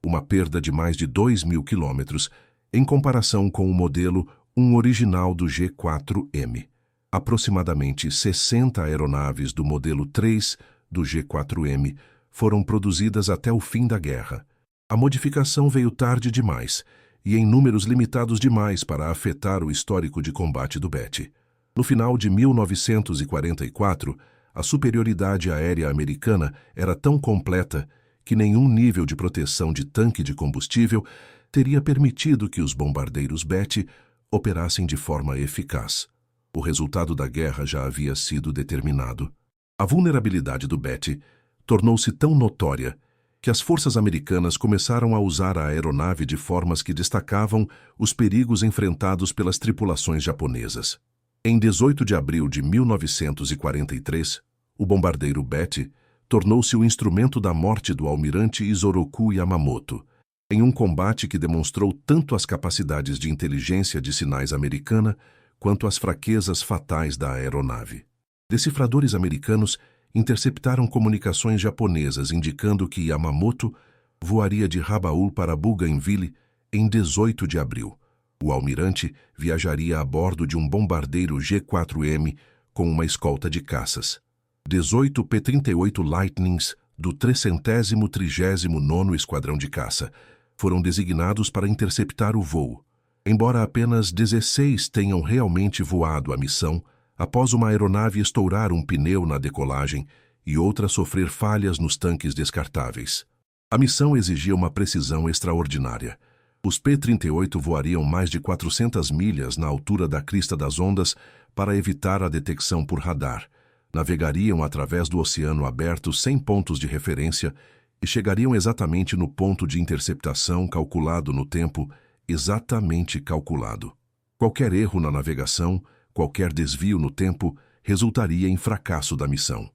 uma perda de mais de 2.000 quilômetros em comparação com o modelo 1 original do G4M. Aproximadamente 60 aeronaves do modelo 3 do G4M foram produzidas até o fim da guerra. A modificação veio tarde demais e em números limitados demais para afetar o histórico de combate do Betty. No final de 1944, a superioridade aérea americana era tão completa que nenhum nível de proteção de tanque de combustível teria permitido que os bombardeiros Betty operassem de forma eficaz. O resultado da guerra já havia sido determinado. A vulnerabilidade do Betty tornou-se tão notória que as forças americanas começaram a usar a aeronave de formas que destacavam os perigos enfrentados pelas tripulações japonesas. Em 18 de abril de 1943, o bombardeiro Betty tornou-se o instrumento da morte do almirante Isoroku Yamamoto, em um combate que demonstrou tanto as capacidades de inteligência de sinais americana quanto as fraquezas fatais da aeronave. Decifradores americanos interceptaram comunicações japonesas indicando que Yamamoto voaria de Rabaul para Bougainville em 18 de abril. O almirante viajaria a bordo de um bombardeiro G4M com uma escolta de caças. 18 P-38 Lightnings do 339º Esquadrão de Caça foram designados para interceptar o voo. Embora apenas 16 tenham realmente voado a missão, após uma aeronave estourar um pneu na decolagem e outra sofrer falhas nos tanques descartáveis. A missão exigia uma precisão extraordinária. Os P-38 voariam mais de 400 milhas na altura da crista das ondas para evitar a detecção por radar, navegariam através do oceano aberto sem pontos de referência e chegariam exatamente no ponto de interceptação calculado no tempo, exatamente calculado. Qualquer erro na navegação, qualquer desvio no tempo, resultaria em fracasso da missão.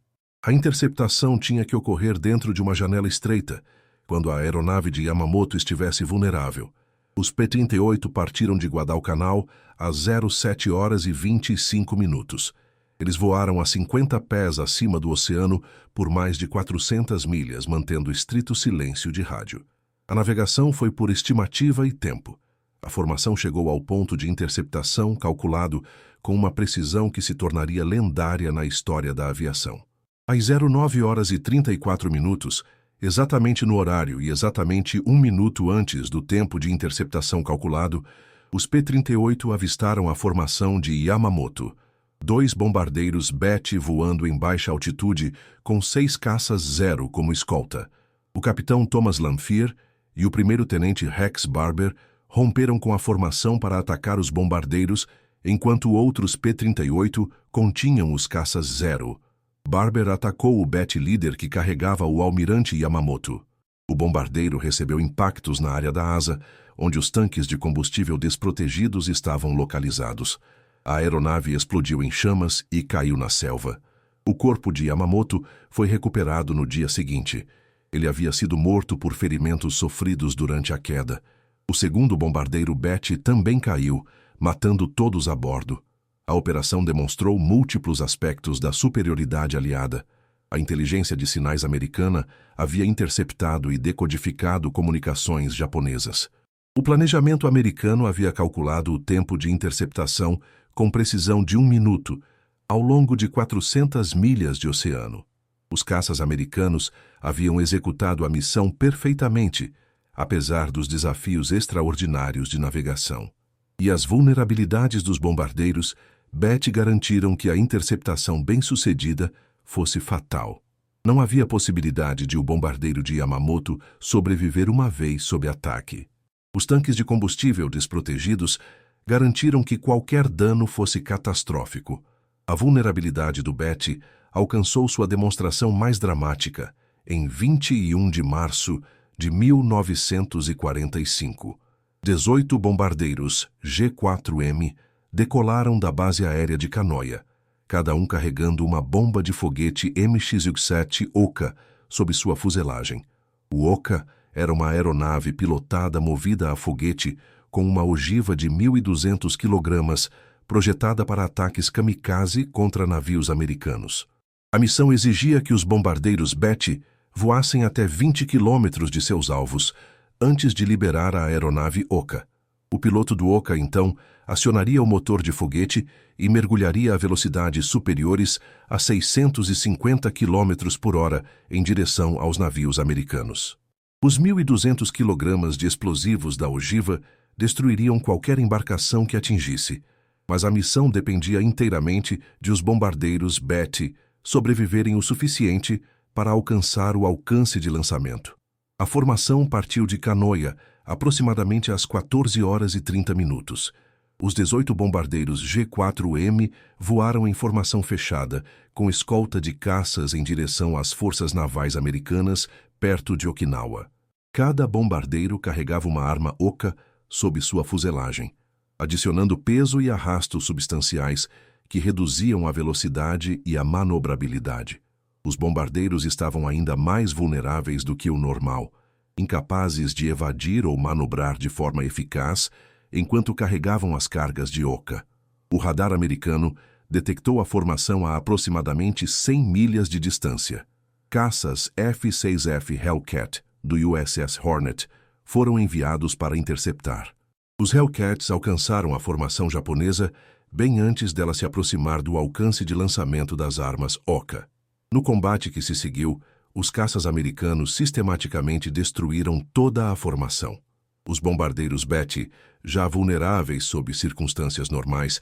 A interceptação tinha que ocorrer dentro de uma janela estreita, quando a aeronave de Yamamoto estivesse vulnerável. Os P-38 partiram de Guadalcanal às 07h25. Eles voaram a 50 pés acima do oceano por mais de 400 milhas, mantendo estrito silêncio de rádio. A navegação foi por estimativa e tempo. A formação chegou ao ponto de interceptação calculado com uma precisão que se tornaria lendária na história da aviação. Às 09h34, exatamente no horário e exatamente 1 minuto antes do tempo de interceptação calculado, os P-38 avistaram a formação de Yamamoto, 2 bombardeiros BET voando em baixa altitude com 6 caças Zero como escolta. O capitão Thomas Lanphier e o primeiro-tenente Rex Barber romperam com a formação para atacar os bombardeiros, enquanto outros P-38 continham os caças Zero. Barber atacou o BET líder que carregava o almirante Yamamoto. O bombardeiro recebeu impactos na área da asa, onde os tanques de combustível desprotegidos estavam localizados. A aeronave explodiu em chamas e caiu na selva. O corpo de Yamamoto foi recuperado no dia seguinte. Ele havia sido morto por ferimentos sofridos durante a queda. O segundo bombardeiro BET também caiu, matando todos a bordo. A operação demonstrou múltiplos aspectos da superioridade aliada. A inteligência de sinais americana havia interceptado e decodificado comunicações japonesas. O planejamento americano havia calculado o tempo de interceptação com precisão de 1 minuto, ao longo de 400 milhas de oceano. Os caças americanos haviam executado a missão perfeitamente, apesar dos desafios extraordinários de navegação. E as vulnerabilidades dos bombardeiros BET garantiram que a interceptação bem-sucedida fosse fatal. Não havia possibilidade de o bombardeiro de Yamamoto sobreviver uma vez sob ataque. Os tanques de combustível desprotegidos garantiram que qualquer dano fosse catastrófico. A vulnerabilidade do BET alcançou sua demonstração mais dramática em 21 de março de 1945. 18 bombardeiros G-4M decolaram da base aérea de Canoia, cada um carregando uma bomba de foguete MX-7 Oka sob sua fuselagem. O Oka era uma aeronave pilotada movida a foguete com uma ogiva de 1.200 kg, projetada para ataques kamikaze contra navios americanos. A missão exigia que os bombardeiros BET voassem até 20 quilômetros de seus alvos, antes de liberar a aeronave Oka. O piloto do Oka, então, acionaria o motor de foguete e mergulharia a velocidades superiores a 650 km por hora em direção aos navios americanos. Os 1.200 kg de explosivos da ogiva destruiriam qualquer embarcação que atingisse, mas a missão dependia inteiramente de os bombardeiros BET sobreviverem o suficiente para alcançar o alcance de lançamento. A formação partiu de Canoia, aproximadamente às 14h30. Os 18 bombardeiros G-4M voaram em formação fechada, com escolta de caças em direção às forças navais americanas, perto de Okinawa. Cada bombardeiro carregava uma arma Oka sob sua fuselagem, adicionando peso e arrasto substanciais que reduziam a velocidade e a manobrabilidade. Os bombardeiros estavam ainda mais vulneráveis do que o normal, incapazes de evadir ou manobrar de forma eficaz enquanto carregavam as cargas de Oka. O radar americano detectou a formação a aproximadamente 100 milhas de distância. Caças F-6F Hellcat, do USS Hornet, foram enviados para interceptar. Os Hellcats alcançaram a formação japonesa bem antes dela se aproximar do alcance de lançamento das armas Oka. No combate que se seguiu, os caças americanos sistematicamente destruíram toda a formação. Os bombardeiros BET, já vulneráveis sob circunstâncias normais,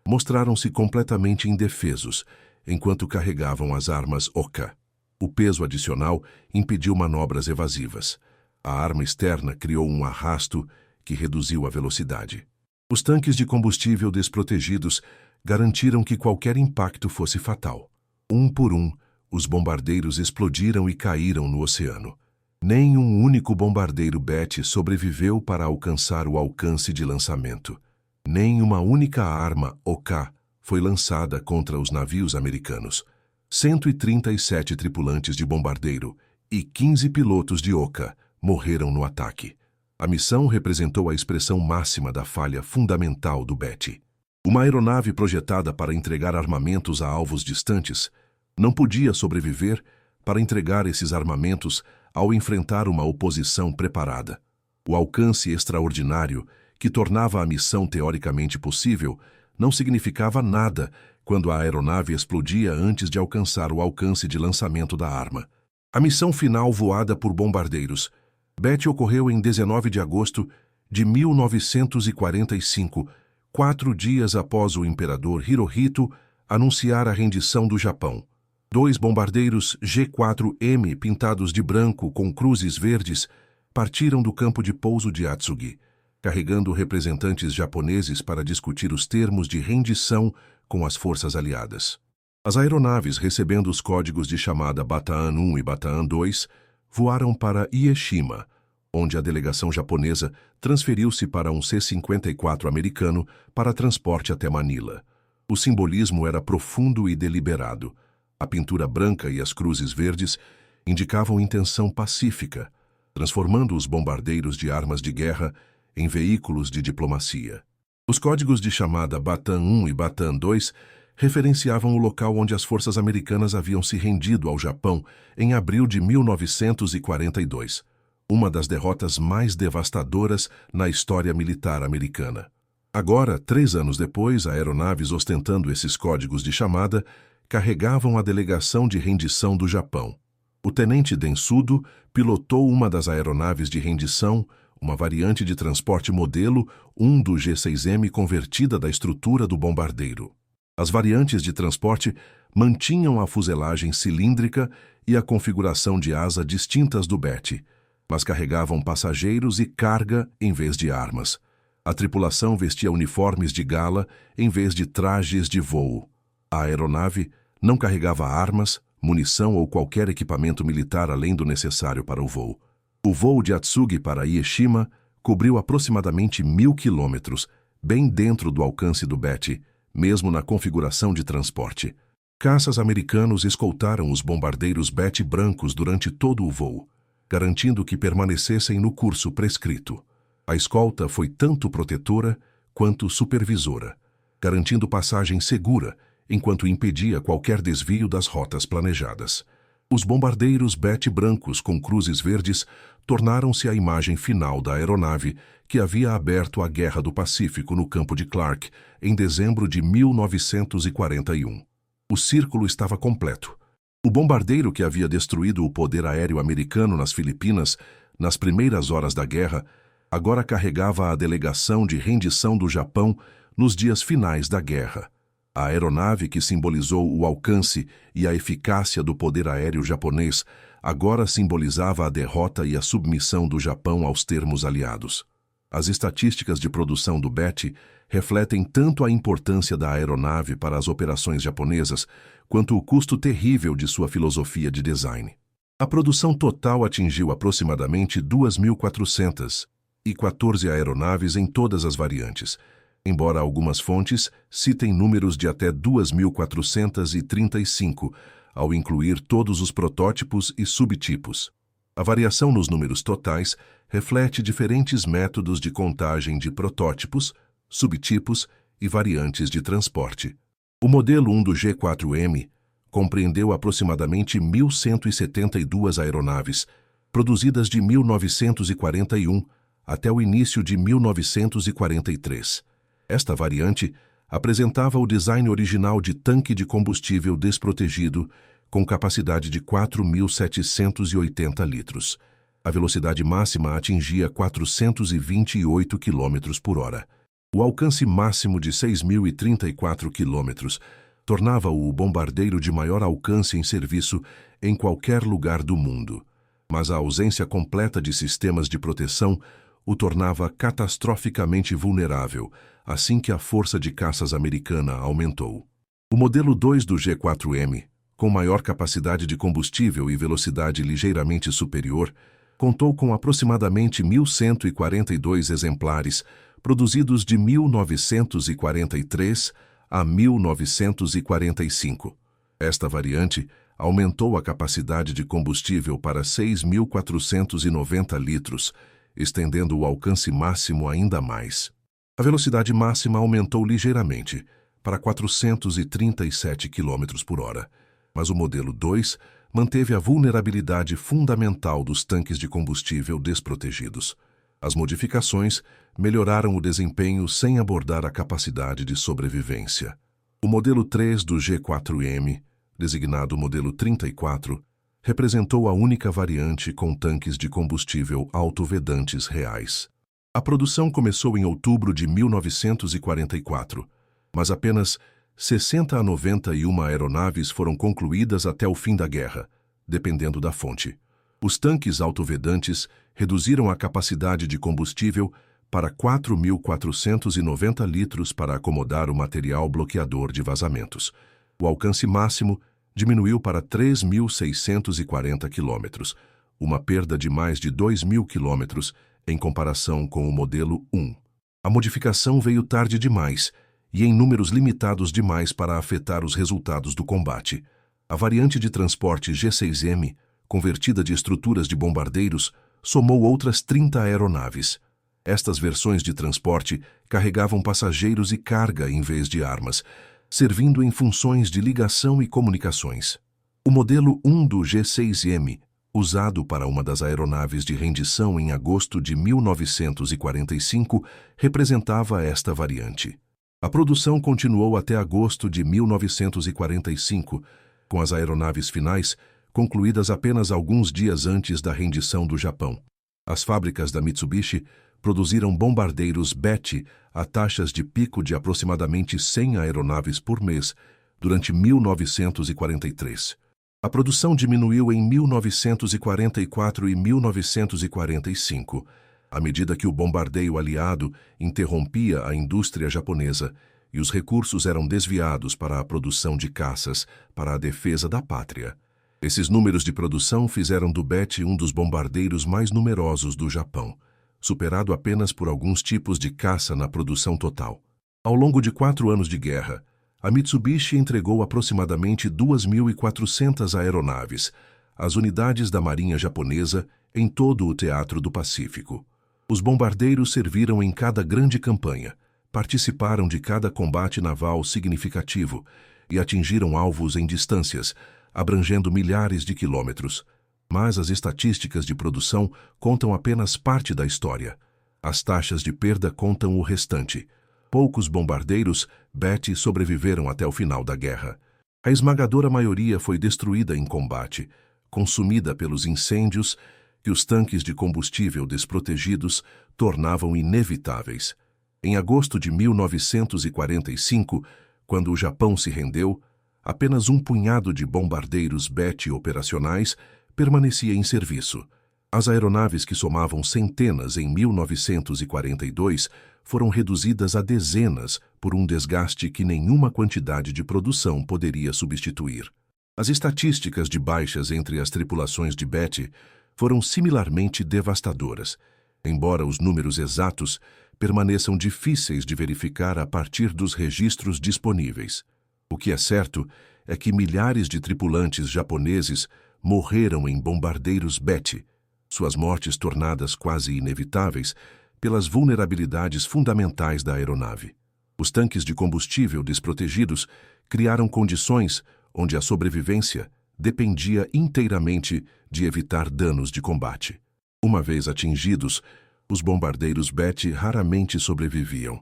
mostraram-se completamente indefesos enquanto carregavam as armas Oka. O peso adicional impediu manobras evasivas. A arma externa criou um arrasto que reduziu a velocidade. Os tanques de combustível desprotegidos garantiram que qualquer impacto fosse fatal. Um por um, os bombardeiros explodiram e caíram no oceano. Nem um único bombardeiro BET sobreviveu para alcançar o alcance de lançamento. Nem uma única arma Oka foi lançada contra os navios americanos. 137 tripulantes de bombardeiro e 15 pilotos de Oka morreram no ataque. A missão representou a expressão máxima da falha fundamental do Betty. Uma aeronave projetada para entregar armamentos a alvos distantes não podia sobreviver para entregar esses armamentos ao enfrentar uma oposição preparada. O alcance extraordinário, que tornava a missão teoricamente possível, não significava nada quando a aeronave explodia antes de alcançar o alcance de lançamento da arma. A missão final voada por bombardeiros Betty ocorreu em 19 de agosto de 1945, 4 dias após o imperador Hirohito anunciar a rendição do Japão. 2 bombardeiros G-4M pintados de branco com cruzes verdes partiram do campo de pouso de Atsugi, carregando representantes japoneses para discutir os termos de rendição com as forças aliadas. As aeronaves, recebendo os códigos de chamada Bataan 1 e Bataan 2, voaram para Hieshima, onde a delegação japonesa transferiu-se para um C-54 americano para transporte até Manila. O simbolismo era profundo e deliberado. A pintura branca e as cruzes verdes indicavam intenção pacífica, transformando os bombardeiros de armas de guerra em veículos de diplomacia. Os códigos de chamada Bataan 1 e Bataan 2 referenciavam o local onde as forças americanas haviam se rendido ao Japão em abril de 1942, uma das derrotas mais devastadoras na história militar americana. Agora, 3 anos depois, aeronaves ostentando esses códigos de chamada carregavam a delegação de rendição do Japão. O tenente Densudo pilotou uma das aeronaves de rendição, uma variante de transporte modelo 1 do G-6M convertida da estrutura do bombardeiro. As variantes de transporte mantinham a fuselagem cilíndrica e a configuração de asa distintas do Betty, mas carregavam passageiros e carga em vez de armas. A tripulação vestia uniformes de gala em vez de trajes de voo. A aeronave não carregava armas, munição ou qualquer equipamento militar além do necessário para o voo. O voo de Atsugi para Hieshima cobriu aproximadamente 1.000 quilômetros, bem dentro do alcance do Betty, mesmo na configuração de transporte. Caças americanos escoltaram os bombardeiros Betty brancos durante todo o voo, garantindo que permanecessem no curso prescrito. A escolta foi tanto protetora quanto supervisora, garantindo passagem segura enquanto impedia qualquer desvio das rotas planejadas. Os bombardeiros Betty brancos com cruzes verdes tornaram-se a imagem final da aeronave que havia aberto a Guerra do Pacífico no campo de Clark em dezembro de 1941. O círculo estava completo. O bombardeiro que havia destruído o poder aéreo americano nas Filipinas nas primeiras horas da guerra agora carregava a delegação de rendição do Japão nos dias finais da guerra. A aeronave que simbolizou o alcance e a eficácia do poder aéreo japonês agora simbolizava a derrota e a submissão do Japão aos termos aliados. As estatísticas de produção do Betty refletem tanto a importância da aeronave para as operações japonesas quanto o custo terrível de sua filosofia de design. A produção total atingiu aproximadamente 2.414 aeronaves em todas as variantes, embora algumas fontes citem números de até 2.435, ao incluir todos os protótipos e subtipos. A variação nos números totais reflete diferentes métodos de contagem de protótipos, subtipos e variantes de transporte. O modelo 1 do G-4M compreendeu aproximadamente 1.172 aeronaves, produzidas de 1941 até o início de 1943. Esta variante apresentava o design original de tanque de combustível desprotegido, com capacidade de 4.780 litros. A velocidade máxima atingia 428 km por hora. O alcance máximo de 6.034 km tornava-o o bombardeiro de maior alcance em serviço em qualquer lugar do mundo. Mas a ausência completa de sistemas de proteção o tornava catastroficamente vulnerável assim que a força de caças americana aumentou. O modelo 2 do G-4M, com maior capacidade de combustível e velocidade ligeiramente superior, contou com aproximadamente 1.142 exemplares, produzidos de 1943 a 1945. Esta variante aumentou a capacidade de combustível para 6.490 litros, estendendo o alcance máximo ainda mais. A velocidade máxima aumentou ligeiramente, para 437 km por hora, mas o modelo 2 manteve a vulnerabilidade fundamental dos tanques de combustível desprotegidos. As modificações melhoraram o desempenho sem abordar a capacidade de sobrevivência. O modelo 3 do G4M, designado modelo 34, representou a única variante com tanques de combustível autovedantes reais. A produção começou em outubro de 1944, mas apenas 60 a 91 aeronaves foram concluídas até o fim da guerra, dependendo da fonte. Os tanques autovedantes reduziram a capacidade de combustível para 4.490 litros para acomodar o material bloqueador de vazamentos. O alcance máximo diminuiu para 3.640 quilômetros, uma perda de mais de 2.000 quilômetros em comparação com o modelo 1. A modificação veio tarde demais e em números limitados demais para afetar os resultados do combate. A variante de transporte G6M, convertida de estruturas de bombardeiros, somou outras 30 aeronaves. Estas versões de transporte carregavam passageiros e carga em vez de armas, servindo em funções de ligação e comunicações. O modelo 1 do G6M, usado para uma das aeronaves de rendição em agosto de 1945, representava esta variante. A produção continuou até agosto de 1945, com as aeronaves finais concluídas apenas alguns dias antes da rendição do Japão. As fábricas da Mitsubishi produziram bombardeiros BET a taxas de pico de aproximadamente 100 aeronaves por mês durante 1943. A produção diminuiu em 1944 e 1945, à medida que o bombardeio aliado interrompia a indústria japonesa e os recursos eram desviados para a produção de caças para a defesa da pátria. Esses números de produção fizeram do BET um dos bombardeiros mais numerosos do Japão, superado apenas por alguns tipos de caça na produção total. Ao longo de 4 anos de guerra, a Mitsubishi entregou aproximadamente 2.400 aeronaves às unidades da Marinha Japonesa em todo o Teatro do Pacífico. Os bombardeiros serviram em cada grande campanha, participaram de cada combate naval significativo e atingiram alvos em distâncias, abrangendo milhares de quilômetros. Mas as estatísticas de produção contam apenas parte da história. As taxas de perda contam o restante. Poucos bombardeiros BET sobreviveram até o final da guerra. A esmagadora maioria foi destruída em combate, consumida pelos incêndios que os tanques de combustível desprotegidos tornavam inevitáveis. Em agosto de 1945, quando o Japão se rendeu, apenas um punhado de bombardeiros BET operacionais permanecia em serviço. As aeronaves que somavam centenas em 1942 foram reduzidas a dezenas por um desgaste que nenhuma quantidade de produção poderia substituir. As estatísticas de baixas entre as tripulações de BET foram similarmente devastadoras, embora os números exatos permaneçam difíceis de verificar a partir dos registros disponíveis. O que é certo é que milhares de tripulantes japoneses morreram em bombardeiros BET, suas mortes tornadas quase inevitáveis pelas vulnerabilidades fundamentais da aeronave. Os tanques de combustível desprotegidos criaram condições onde a sobrevivência dependia inteiramente de evitar danos de combate. Uma vez atingidos, os bombardeiros BET raramente sobreviviam.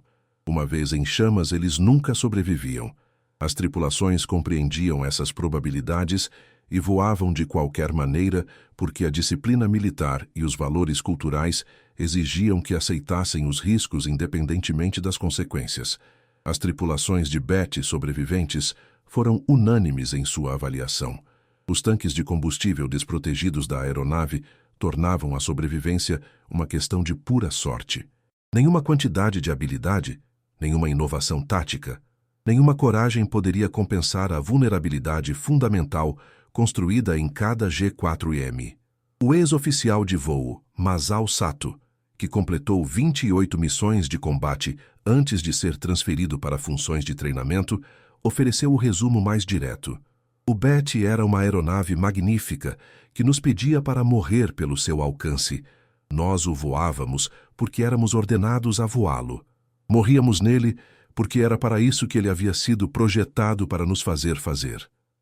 Uma vez em chamas, eles nunca sobreviviam. As tripulações compreendiam essas probabilidades e voavam de qualquer maneira porque a disciplina militar e os valores culturais exigiam que aceitassem os riscos independentemente das consequências. As tripulações de BET sobreviventes foram unânimes em sua avaliação. Os tanques de combustível desprotegidos da aeronave tornavam a sobrevivência uma questão de pura sorte. Nenhuma quantidade de habilidade, nenhuma inovação tática, nenhuma coragem poderia compensar a vulnerabilidade fundamental construída em cada G4M. O ex-oficial de voo, Masao Sato, que completou 28 missões de combate antes de ser transferido para funções de treinamento, ofereceu o resumo mais direto. O BET era uma aeronave magnífica que nos pedia para morrer pelo seu alcance. Nós o voávamos porque éramos ordenados a voá-lo. Morríamos nele porque era para isso que ele havia sido projetado para nos fazer.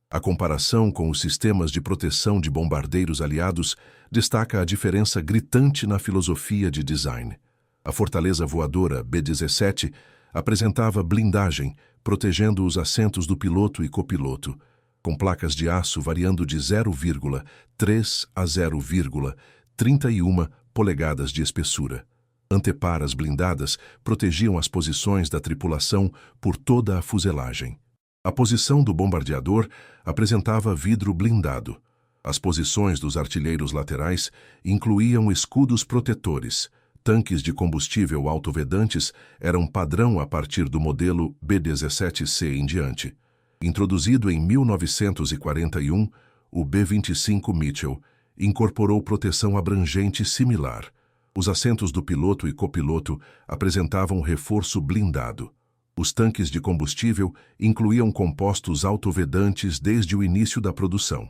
A comparação com os sistemas de proteção de bombardeiros aliados destaca a diferença gritante na filosofia de design. A fortaleza voadora B-17 apresentava blindagem, protegendo os assentos do piloto e copiloto, com placas de aço variando de 0,3 a 0,31 polegadas de espessura. Anteparas blindadas protegiam as posições da tripulação por toda a fuselagem. A posição do bombardeador apresentava vidro blindado. As posições dos artilheiros laterais incluíam escudos protetores. Tanques de combustível autovedantes eram padrão a partir do modelo B-17C em diante. Introduzido em 1941, o B-25 Mitchell incorporou proteção abrangente similar. Os assentos do piloto e copiloto apresentavam reforço blindado. Os tanques de combustível incluíam compostos autovedantes desde o início da produção.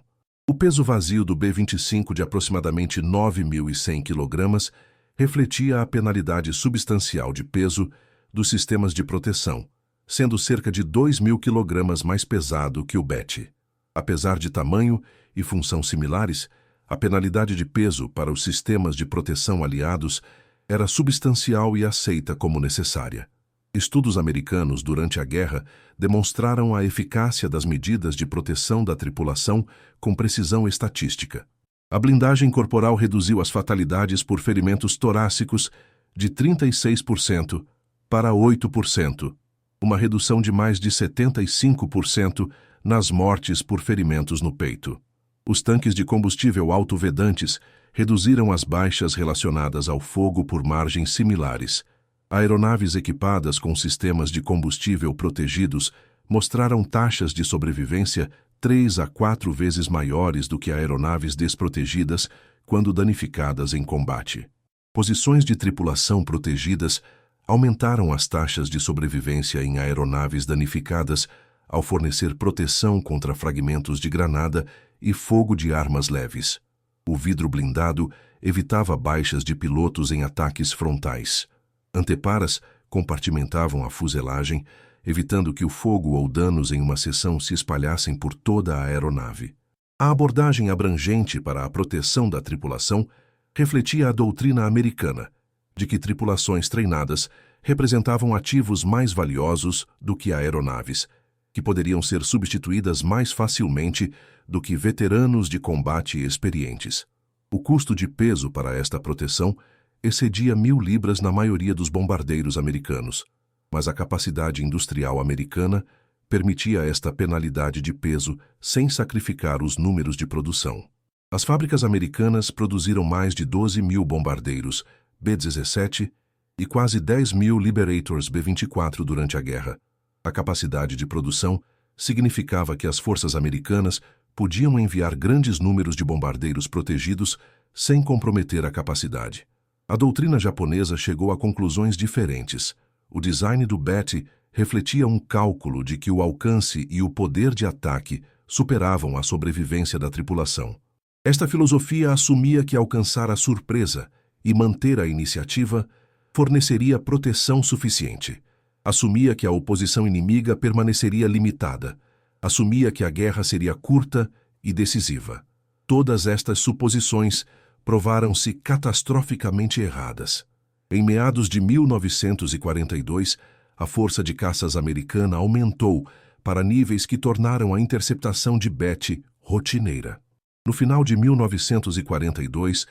O peso vazio do B-25 de aproximadamente 9.100 kg refletia a penalidade substancial de peso dos sistemas de proteção, sendo cerca de 2.000 kg mais pesado que o BET. Apesar de tamanho e função similares, a penalidade de peso para os sistemas de proteção aliados era substancial e aceita como necessária. Estudos americanos durante a guerra demonstraram a eficácia das medidas de proteção da tripulação com precisão estatística. A blindagem corporal reduziu as fatalidades por ferimentos torácicos de 36% para 8%, uma redução de mais de 75% nas mortes por ferimentos no peito. Os tanques de combustível autovedantes reduziram as baixas relacionadas ao fogo por margens similares. Aeronaves equipadas com sistemas de combustível protegidos mostraram taxas de sobrevivência 3 a 4 vezes maiores do que aeronaves desprotegidas quando danificadas em combate. Posições de tripulação protegidas aumentaram as taxas de sobrevivência em aeronaves danificadas ao fornecer proteção contra fragmentos de granada e fogo de armas leves. O vidro blindado evitava baixas de pilotos em ataques frontais. Anteparas compartimentavam a fuselagem, evitando que o fogo ou danos em uma seção se espalhassem por toda a aeronave. A abordagem abrangente para a proteção da tripulação refletia a doutrina americana, de que tripulações treinadas representavam ativos mais valiosos do que aeronaves, que poderiam ser substituídas mais facilmente do que veteranos de combate experientes. O custo de peso para esta proteção excedia 1.000 libras na maioria dos bombardeiros americanos, mas a capacidade industrial americana permitia esta penalidade de peso sem sacrificar os números de produção. As fábricas americanas produziram mais de 12.000 bombardeiros B-17 e quase 10.000 Liberators B-24 durante a guerra. A capacidade de produção significava que as forças americanas podiam enviar grandes números de bombardeiros protegidos sem comprometer a capacidade. A doutrina japonesa chegou a conclusões diferentes. O design do BET refletia um cálculo de que o alcance e o poder de ataque superavam a sobrevivência da tripulação. Esta filosofia assumia que alcançar a surpresa e manter a iniciativa forneceria proteção suficiente. Assumia que a oposição inimiga permaneceria limitada. Assumia que a guerra seria curta e decisiva. Todas estas suposições provaram-se catastroficamente erradas. Em meados de 1942, a força de caças americana aumentou para níveis que tornaram a interceptação de BET rotineira. No final de 1942,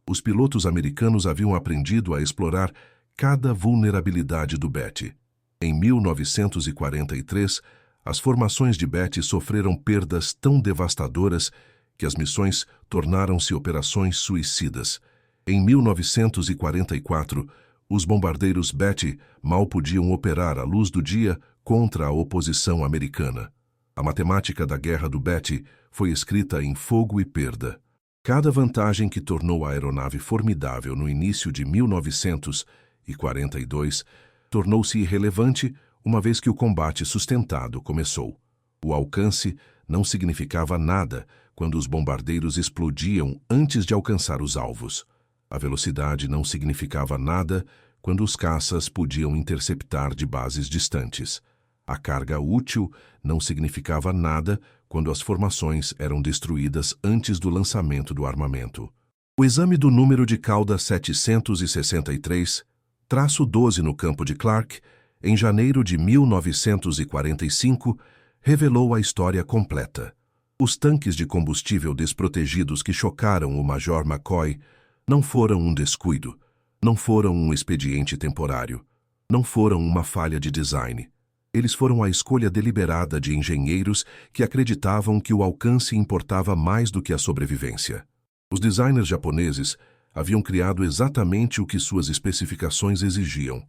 os pilotos americanos haviam aprendido a explorar cada vulnerabilidade do BET. Em 1943, as formações de BET sofreram perdas tão devastadoras que as missões tornaram-se operações suicidas. Em 1944, os bombardeiros BET mal podiam operar à luz do dia contra a oposição americana. A matemática da guerra do BET foi escrita em fogo e perda. Cada vantagem que tornou a aeronave formidável no início de 1942 tornou-se irrelevante uma vez que o combate sustentado começou. O alcance não significava nada quando os bombardeiros explodiam antes de alcançar os alvos. A velocidade não significava nada quando os caças podiam interceptar de bases distantes. A carga útil não significava nada quando as formações eram destruídas antes do lançamento do armamento. O exame do número de cauda 763-12 no campo de Clark, em janeiro de 1945, revelou a história completa. Os tanques de combustível desprotegidos que chocaram o Major McCoy não foram um descuido, não foram um expediente temporário, não foram uma falha de design. Eles foram a escolha deliberada de engenheiros que acreditavam que o alcance importava mais do que a sobrevivência. Os designers japoneses haviam criado exatamente o que suas especificações exigiam: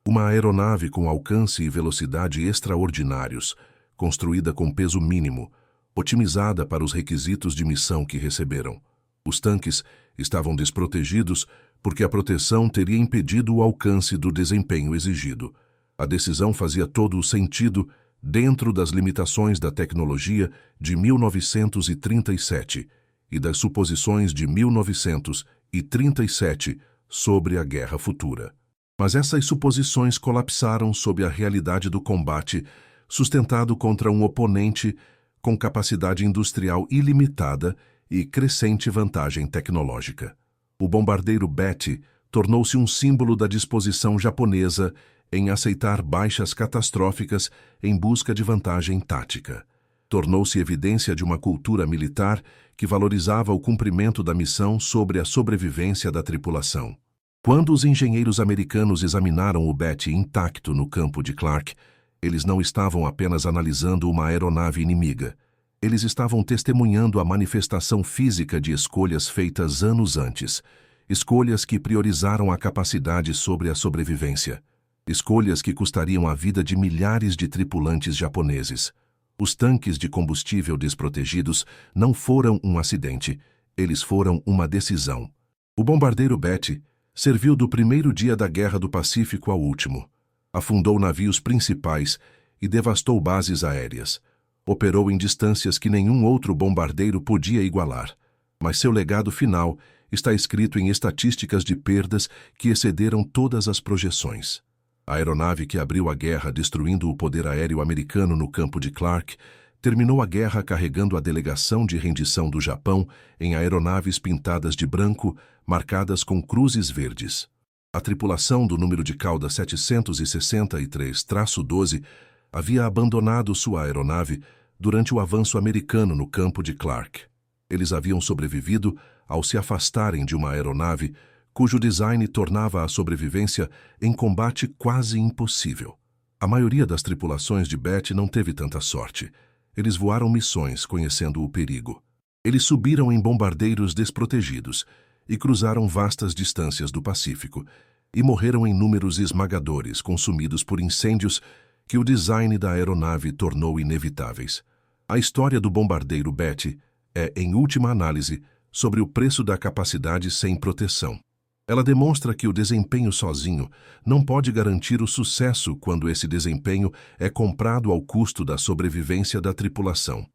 uma aeronave com alcance e velocidade extraordinários, construída com peso mínimo, otimizada para os requisitos de missão que receberam. Os tanques estavam desprotegidos porque a proteção teria impedido o alcance do desempenho exigido. A decisão fazia todo o sentido dentro das limitações da tecnologia de 1937 e das suposições de 1937 sobre a guerra futura. Mas essas suposições colapsaram sob a realidade do combate, sustentado contra um oponente com capacidade industrial ilimitada e crescente vantagem tecnológica. O bombardeiro Betty tornou-se um símbolo da disposição japonesa em aceitar baixas catastróficas em busca de vantagem tática. Tornou-se evidência de uma cultura militar que valorizava o cumprimento da missão sobre a sobrevivência da tripulação. Quando os engenheiros americanos examinaram o Betty intacto no campo de Clark, eles não estavam apenas analisando uma aeronave inimiga. Eles estavam testemunhando a manifestação física de escolhas feitas anos antes, escolhas que priorizaram a capacidade sobre a sobrevivência, escolhas que custariam a vida de milhares de tripulantes japoneses. Os tanques de combustível desprotegidos não foram um acidente, eles foram uma decisão. O bombardeiro Betty serviu do primeiro dia da Guerra do Pacífico ao último. Afundou navios principais e devastou bases aéreas. Operou em distâncias que nenhum outro bombardeiro podia igualar. Mas seu legado final está escrito em estatísticas de perdas que excederam todas as projeções. A aeronave que abriu a guerra destruindo o poder aéreo americano no campo de Clark terminou a guerra carregando a delegação de rendição do Japão em aeronaves pintadas de branco, marcadas com cruzes verdes. A tripulação do número de cauda 763-12 havia abandonado sua aeronave durante o avanço americano no campo de Clark. Eles haviam sobrevivido ao se afastarem de uma aeronave cujo design tornava a sobrevivência em combate quase impossível. A maioria das tripulações de Betty não teve tanta sorte. Eles voaram missões conhecendo o perigo. Eles subiram em bombardeiros desprotegidos e cruzaram vastas distâncias do Pacífico e morreram em números esmagadores, consumidos por incêndios que o design da aeronave tornou inevitáveis. A história do bombardeiro Betty é, em última análise, sobre o preço da capacidade sem proteção. Ela demonstra que o desempenho sozinho não pode garantir o sucesso quando esse desempenho é comprado ao custo da sobrevivência da tripulação.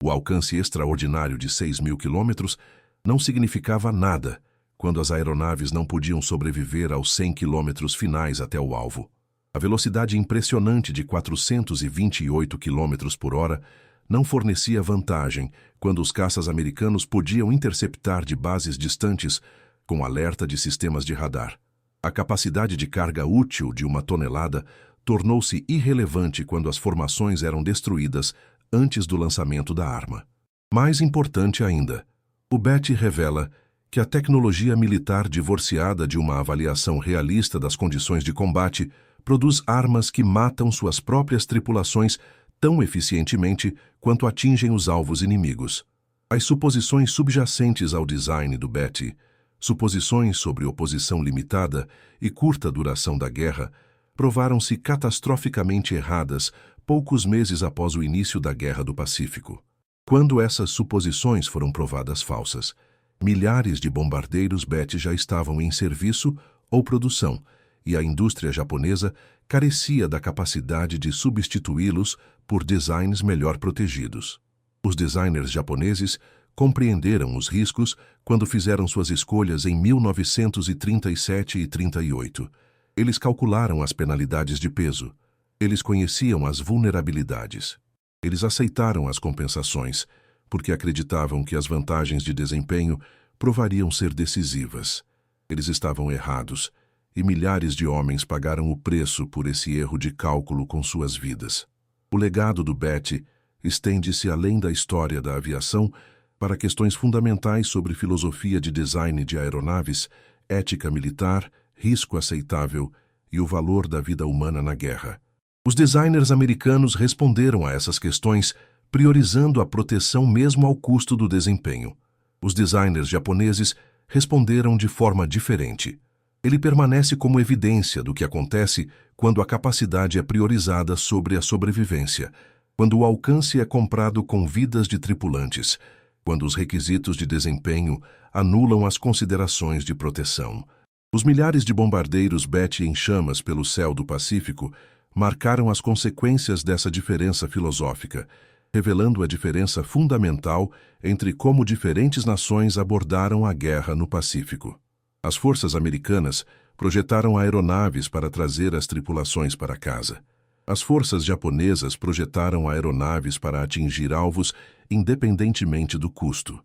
O alcance extraordinário de 6.000 quilômetros não significava nada quando as aeronaves não podiam sobreviver aos 100 quilômetros finais até o alvo. A velocidade impressionante de 428 quilômetros por hora não fornecia vantagem quando os caças americanos podiam interceptar de bases distantes com alerta de sistemas de radar. A capacidade de carga útil de 1 tonelada tornou-se irrelevante quando as formações eram destruídas antes do lançamento da arma. Mais importante ainda, o Betty revela que a tecnologia militar divorciada de uma avaliação realista das condições de combate produz armas que matam suas próprias tripulações tão eficientemente quanto atingem os alvos inimigos. As suposições subjacentes ao design do Betty, suposições sobre oposição limitada e curta duração da guerra, provaram-se catastroficamente erradas poucos meses após o início da Guerra do Pacífico. Quando essas suposições foram provadas falsas, milhares de bombardeiros Betty já estavam em serviço ou produção, e a indústria japonesa carecia da capacidade de substituí-los por designs melhor protegidos. Os designers japoneses compreenderam os riscos quando fizeram suas escolhas em 1937 e 38. Eles calcularam as penalidades de peso. Eles conheciam as vulnerabilidades. Eles aceitaram as compensações, porque acreditavam que as vantagens de desempenho provariam ser decisivas. Eles estavam errados, e milhares de homens pagaram o preço por esse erro de cálculo com suas vidas. O legado do Betty estende-se além da história da aviação para questões fundamentais sobre filosofia de design de aeronaves, ética militar, risco aceitável e o valor da vida humana na guerra. Os designers americanos responderam a essas questões, priorizando a proteção mesmo ao custo do desempenho. Os designers japoneses responderam de forma diferente. Ele permanece como evidência do que acontece quando a capacidade é priorizada sobre a sobrevivência, quando o alcance é comprado com vidas de tripulantes, quando os requisitos de desempenho anulam as considerações de proteção. Os milhares de bombardeiros Betty em chamas pelo céu do Pacífico marcaram as consequências dessa diferença filosófica, revelando a diferença fundamental entre como diferentes nações abordaram a guerra no Pacífico. As forças americanas projetaram aeronaves para trazer as tripulações para casa. As forças japonesas projetaram aeronaves para atingir alvos independentemente do custo.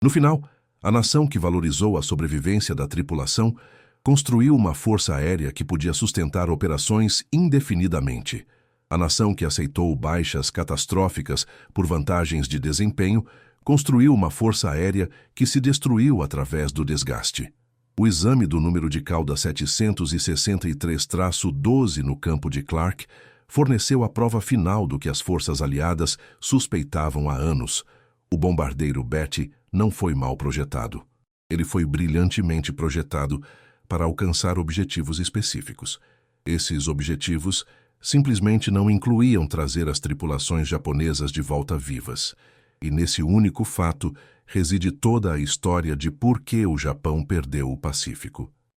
No final, a nação que valorizou a sobrevivência da tripulação construiu uma força aérea que podia sustentar operações indefinidamente. A nação que aceitou baixas catastróficas por vantagens de desempenho construiu uma força aérea que se destruiu através do desgaste. O exame do número de cauda 763-12 no campo de Clark forneceu a prova final do que as forças aliadas suspeitavam há anos. O bombardeiro Betty não foi mal projetado. Ele foi brilhantemente projetado para alcançar objetivos específicos. Esses objetivos simplesmente não incluíam trazer as tripulações japonesas de volta vivas. E nesse único fato reside toda a história de por que o Japão perdeu o Pacífico.